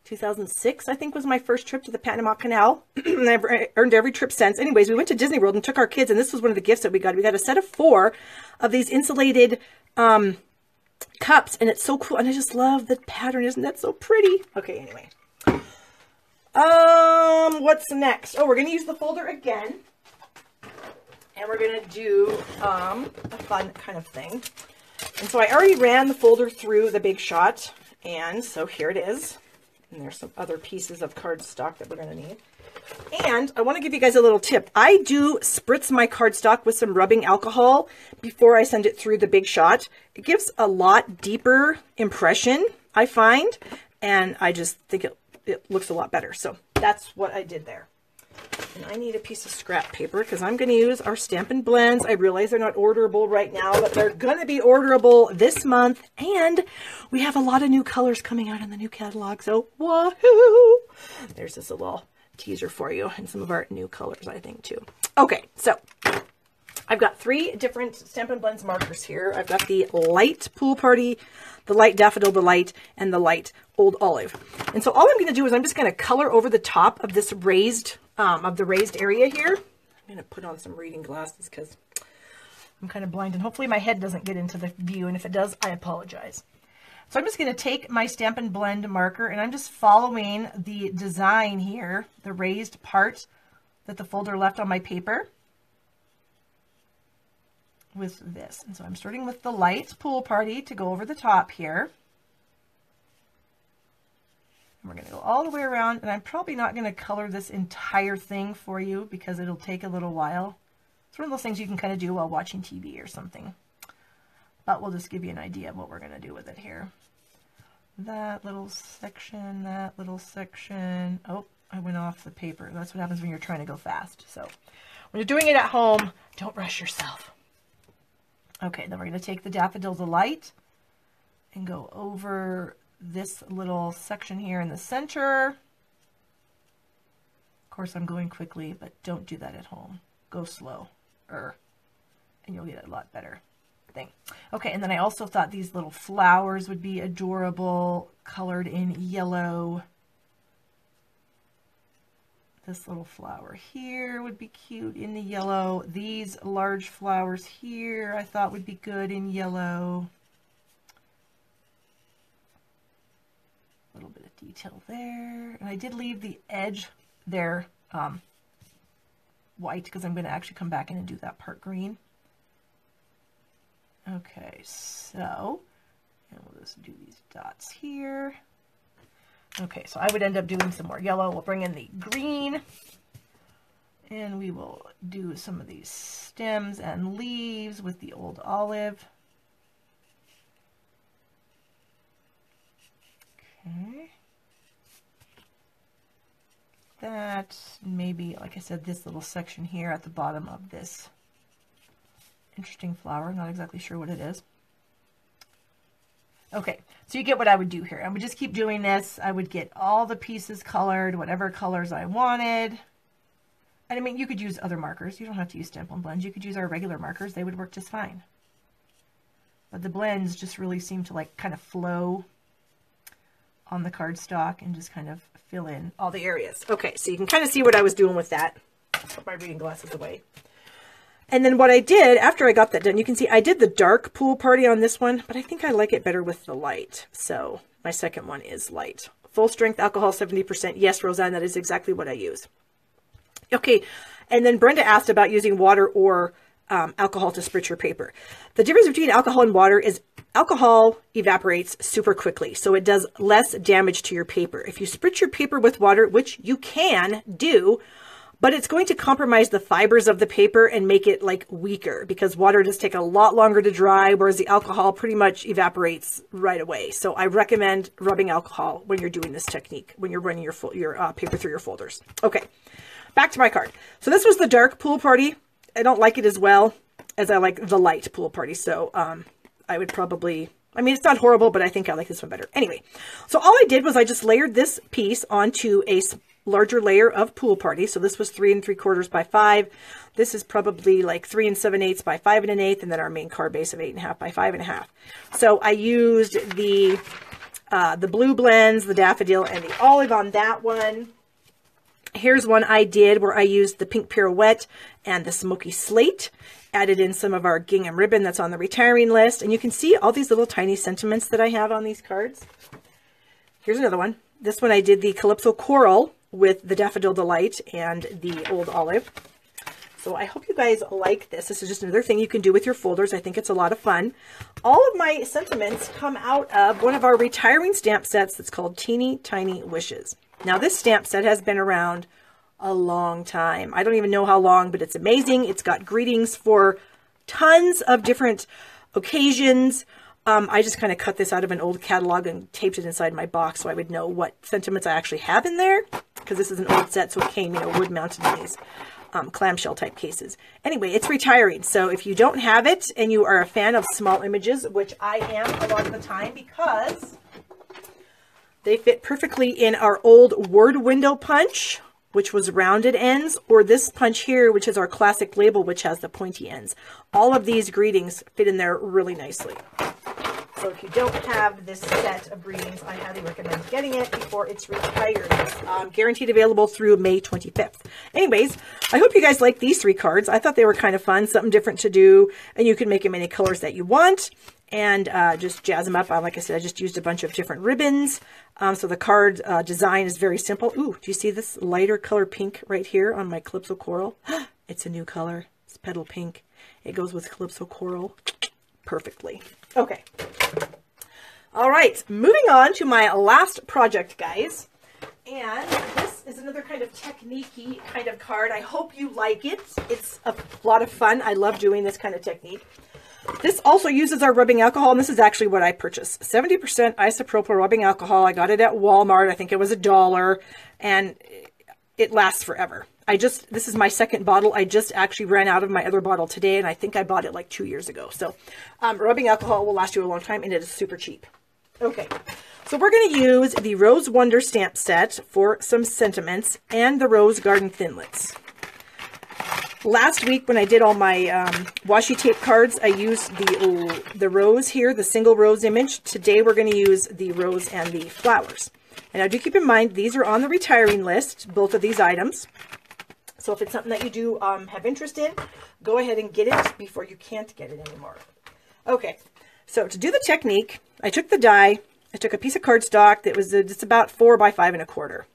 2006, I think, was my first trip to the Panama Canal. And I've earned every trip since. Anyways, we went to Disney World and took our kids, and this was one of the gifts that we got. We got a set of 4 of these insulated cups, and it's so cool. And I just love the pattern. Isn't that so pretty? Okay, anyway. What's next? Oh, we're going to use the folder again. And we're going to do a fun kind of thing. And so I already ran the folder through the Big Shot. And so here it is. And there's some other pieces of cardstock that we're going to need. And I want to give you guys a little tip. I do spritz my cardstock with some rubbing alcohol before I send it through the Big Shot. It gives a lot deeper impression, I find. And I just think it looks a lot better. So that's what I did there. And I need a piece of scrap paper because I'm going to use our Stampin' Blends. I realize they're not orderable right now, but they're going to be orderable this month. And we have a lot of new colors coming out in the new catalog. So, woohoo! There's this little teaser for you and some of our new colors, I think, too. Okay, so I've got 3 different Stampin' Blends markers here. I've got the light Pool Party, the light Daffodil Delight, and the light Old Olive. And so all I'm going to do is I'm just going to color over the top of this raised area here. I'm going to put on some reading glasses because I'm kind of blind, and hopefully my head doesn't get into the view, and if it does, I apologize. So I'm just going to take my Stampin' Blend marker, and I'm just following the design here, the raised part that the folder left on my paper with this. And so I'm starting with the light Pool Party to go over the top here. And we're going to go all the way around, and I'm probably not going to color this entire thing for you because it'll take a little while. It's one of those things you can kind of do while watching TV or something. But we'll just give you an idea of what we're going to do with it here. That little section, that little section. Oh, I went off the paper. That's what happens when you're trying to go fast. So when you're doing it at home, don't rush yourself. Okay, then we're going to take the Daffodil Delight and go over this little section here in the center. Of course, I'm going quickly, but don't do that at home. Go slow, and you'll get a lot better thing. Okay, and then I also thought these little flowers would be adorable, colored in yellow. This little flower here would be cute in the yellow. These large flowers here I thought would be good in yellow. A little bit of detail there. And I did leave the edge there white because I'm going to actually come back in and do that part green. Okay, so and we'll just do these dots here. Okay, so I would end up doing some more yellow. We'll bring in the green, and we will do some of these stems and leaves with the Old Olive. Okay. That, maybe, like I said, this little section here at the bottom of this interesting flower. I'm not exactly sure what it is. Okay, so you get what I would do here. I would just keep doing this. I would get all the pieces colored, whatever colors I wanted. And I mean, you could use other markers. You don't have to use Stampin' Blends. You could use our regular markers. They would work just fine. But the blends just really seem to like kind of flow on the cardstock and just kind of fill in all the areas. Okay, so you can kind of see what I was doing with that. Put my reading glasses away. And then what I did after I got that done, you can see I did the dark Pool Party on this one, but I think I like it better with the light. So my second one is light. Full strength alcohol, 70%. Yes, Roseanne, that is exactly what I use. Okay, and then Brenda asked about using water or alcohol to spritz your paper. The difference between alcohol and water is alcohol evaporates super quickly, so it does less damage to your paper. If you spritz your paper with water, which you can do, but it's going to compromise the fibers of the paper and make it like weaker because water does take a lot longer to dry, whereas the alcohol pretty much evaporates right away. So I recommend rubbing alcohol when you're doing this technique, when you're running your paper through your folders. Okay, back to my card. So this was the dark Pool Party. I don't like it as well as I like the light Pool Party. So I would probably, I mean, it's not horrible, but I think I like this one better. Anyway, so all I did was I just layered this piece onto a larger layer of Pool Party. So this was 3 3/4 by 5. This is probably like 3 7/8 by 5 1/8, and then our main card base of 8 1/2 by 5 1/2. So I used the the blue blends, the daffodil, and the olive on that one. Here's one I did where I used the pink pirouette and the smoky slate. Added in some of our gingham ribbon that's on the retiring list. And you can see all these little tiny sentiments that I have on these cards. Here's another one. This one I did the Calypso Coral with the Daffodil Delight and the Old Olive. So I hope you guys like this. This is just another thing you can do with your folders. I think it's a lot of fun. All of my sentiments come out of one of our retiring stamp sets that's called Teeny Tiny Wishes. Now this stamp set has been around a long time. I don't even know how long, but it's amazing. It's got greetings for tons of different occasions. I just kind of cut this out of an old catalog and taped it inside my box so I would know what sentiments I actually have in there, because this is an old set, so it came, you know, wood mounted in these clamshell type cases. Anyway, it's retiring, so if you don't have it and you are a fan of small images, which I am a lot of the time because they fit perfectly in our old word window punch, which was rounded ends, or this punch here, which is our classic label, which has the pointy ends. All of these greetings fit in there really nicely. So if you don't have this set of greetings, I highly recommend getting it before it's retired. Guaranteed available through May 25th. Anyways, I hope you guys like these 3 cards. I thought they were kind of fun, something different to do, and you can make them any colors that you want and just jazz them up. Like I said, I just used a bunch of different ribbons. So the card design is very simple. Ooh, do you see this lighter color pink right here on my Calypso Coral? It's a new color. It's petal pink. It goes with Calypso Coral perfectly. Okay. All right, moving on to my last project, guys. And this is another kind of technique-y kind of card. I hope you like it. It's a lot of fun. I love doing this kind of technique. This also uses our rubbing alcohol, and this is actually what I purchased. 70% isopropyl rubbing alcohol. I got it at Walmart. I think it was $1, and it lasts forever. This is my second bottle. I just actually ran out of my other bottle today, and I think I bought it like 2 years ago. So rubbing alcohol will last you a long time, and it is super cheap. Okay, so we're going to use the Rose Wonder stamp set for some sentiments and the Rose Garden Thinlits. Last week when I did all my washi tape cards, I used the rose here, the single rose image. Today we're going to use the rose and the flowers. And now do keep in mind, these are on the retiring list, both of these items. So if it's something that you do have interest in, go ahead and get it before you can't get it anymore. Okay, so to do the technique, I took the die, I took a piece of cardstock that was just about 4 by 5 1/4.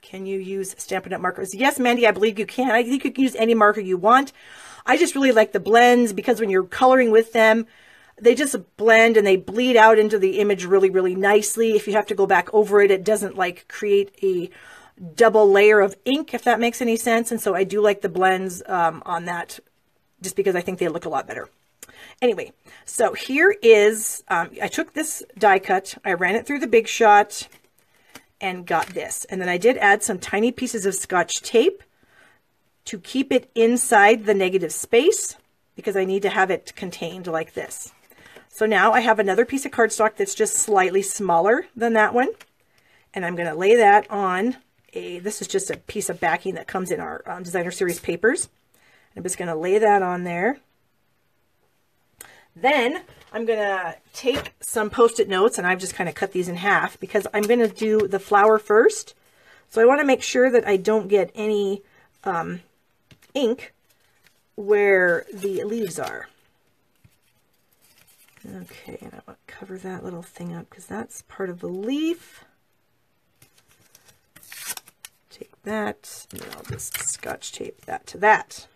Can you use Stampin' Up! Markers? Yes, Mandy, I believe you can. I think you can use any marker you want. I just really like the blends because when you're coloring with them, they just blend and they bleed out into the image really, really nicely. If you have to go back over it, it doesn't like create a double layer of ink, if that makes any sense. And so I do like the blends on that just because I think they look a lot better. Anyway, so here is, I took this die cut, I ran it through the Big Shot, and got this. And then I did add some tiny pieces of Scotch tape to keep it inside the negative space because I need to have it contained like this. So now I have another piece of cardstock that's just slightly smaller than that one. And I'm going to lay that on this is just a piece of backing that comes in our Designer Series papers. I'm just going to lay that on there. Then I'm going to take some Post-it notes, and I've just kind of cut these in half because I'm going to do the flower first. So I want to make sure that I don't get any ink where the leaves are. Okay, and I want to cover that little thing up because that's part of the leaf. Take that, and I'll just Scotch tape that to that.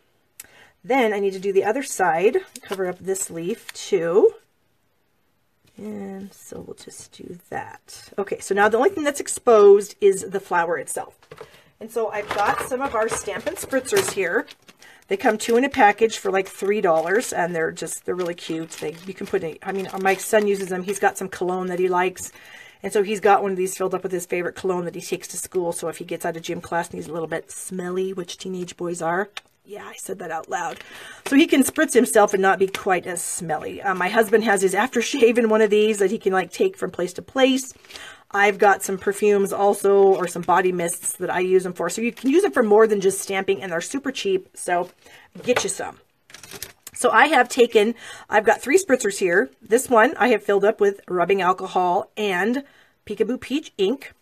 Then I need to do the other side, cover up this leaf too. And so we'll just do that. Okay, so now the only thing that's exposed is the flower itself. And so I've got some of our Stampin' Spritzers here. They come 2 in a package for like $3, and they're really cute. You can put my son uses them. He's got some cologne that he likes. And so he's got one of these filled up with his favorite cologne that he takes to school. So if he gets out of gym class and he's a little bit smelly, which teenage boys are, yeah, I said that out loud. So he can spritz himself and not be quite as smelly. My husband has his aftershave in one of these that he can like take from place to place. I've got some perfumes also, or some body mists that I use them for. So you can use them for more than just stamping, and they're super cheap. So get you some. So I've got 3 spritzers here. This one I have filled up with rubbing alcohol and Peekaboo Peach ink.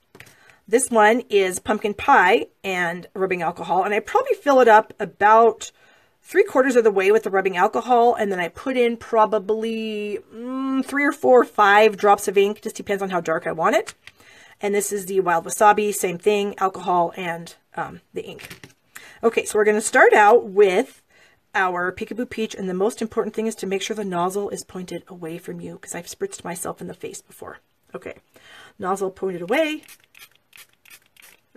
This one is pumpkin pie and rubbing alcohol, and I probably fill it up about 3/4 of the way with the rubbing alcohol, and then I put in probably 3 or 4 or 5 drops of ink, just depends on how dark I want it. And this is the Wild Wasabi, same thing, alcohol and the ink. Okay, so we're going to start out with our Peekaboo Peach, and the most important thing is to make sure the nozzle is pointed away from you, because I've spritzed myself in the face before. Okay, nozzle pointed away.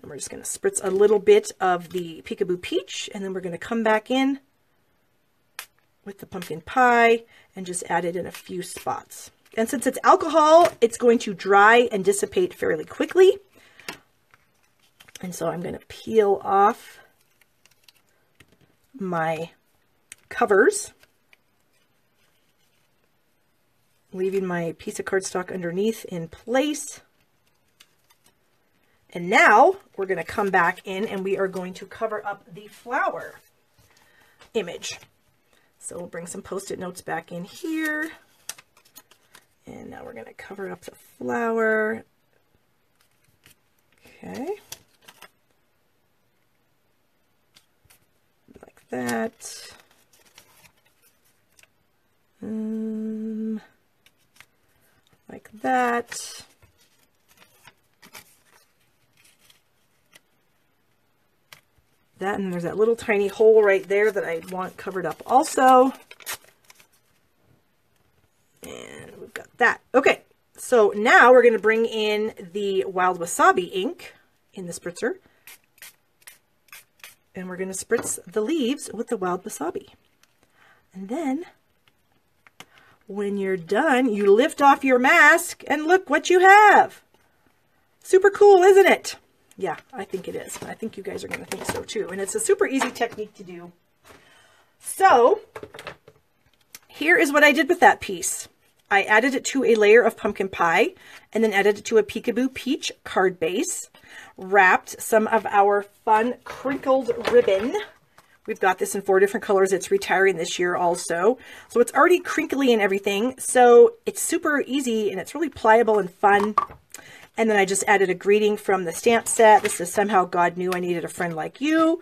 And we're just going to spritz a little bit of the Peekaboo Peach, and then we're going to come back in with the pumpkin pie and just add it in a few spots. And since it's alcohol, it's going to dry and dissipate fairly quickly. And so I'm going to peel off my covers, leaving my piece of cardstock underneath in place. And now we're going to come back in and we are going to cover up the flower image. So we'll bring some Post-it notes back in here. And now we're going to cover up the flower. Okay. Like that. Like that. That, and there's that little tiny hole right there that I want covered up also. And we've got that. Okay, so now we're going to bring in the Wild Wasabi ink in the spritzer. And we're going to spritz the leaves with the Wild Wasabi. And then, when you're done, you lift off your mask and look what you have. Super cool, isn't it? Yeah, I think it is. I think you guys are going to think so too. And it's a super easy technique to do. So, here is what I did with that piece. I added it to a layer of pumpkin pie and then added it to a Peekaboo Peach card base. Wrapped some of our fun crinkled ribbon. We've got this in 4 different colors. It's retiring this year also. So it's already crinkly and everything. So it's super easy and it's really pliable and fun. And then I just added a greeting from the stamp set. This is Somehow God Knew I Needed a Friend Like You.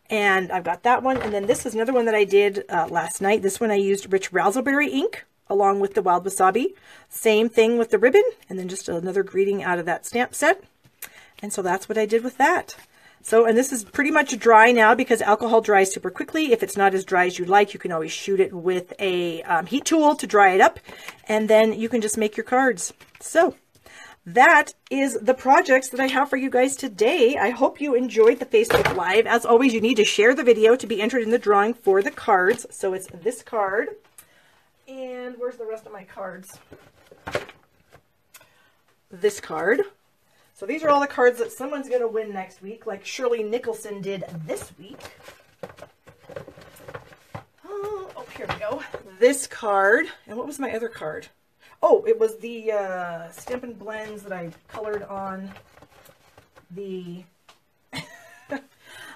And I've got that one. And then this is another one that I did last night. This one I used Rich Razzleberry ink along with the Wild Wasabi. Same thing with the ribbon. And then just another greeting out of that stamp set. And so that's what I did with that. So, and this is pretty much dry now because alcohol dries super quickly. If it's not as dry as you'd like, you can always shoot it with a heat tool to dry it up. And then you can just make your cards. So, that is the projects that I have for you guys today. I hope you enjoyed the Facebook Live. As always, you need to share the video to be entered in the drawing for the cards. So it's this card. And where's the rest of my cards? This card. So these are all the cards that someone's going to win next week, like Shirley Nicholson did this week. Oh, here we go. This card. And what was my other card? Oh, it was the Stampin' Blends that I colored on the...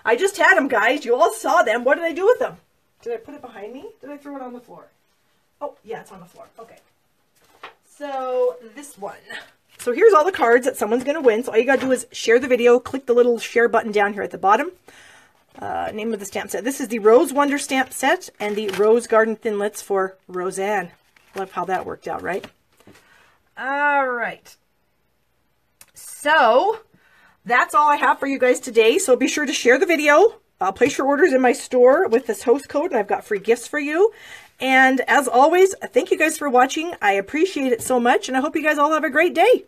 I just had them, guys. You all saw them. What did I do with them? Did I put it behind me? Did I throw it on the floor? Oh, yeah, it's on the floor. Okay. So, this one. So, here's all the cards that someone's going to win. So, all you got to do is share the video. Click the little share button down here at the bottom. Name of the stamp set. This is the Rose Wonder stamp set and the Rose Garden Thinlits for Roseanne. Love how that worked out, right? All right. So, that's all I have for you guys today. So, be sure to share the video. Place your orders in my store with this host code, and I've got free gifts for you. And as always, thank you guys for watching. I appreciate it so much, and I hope you guys all have a great day.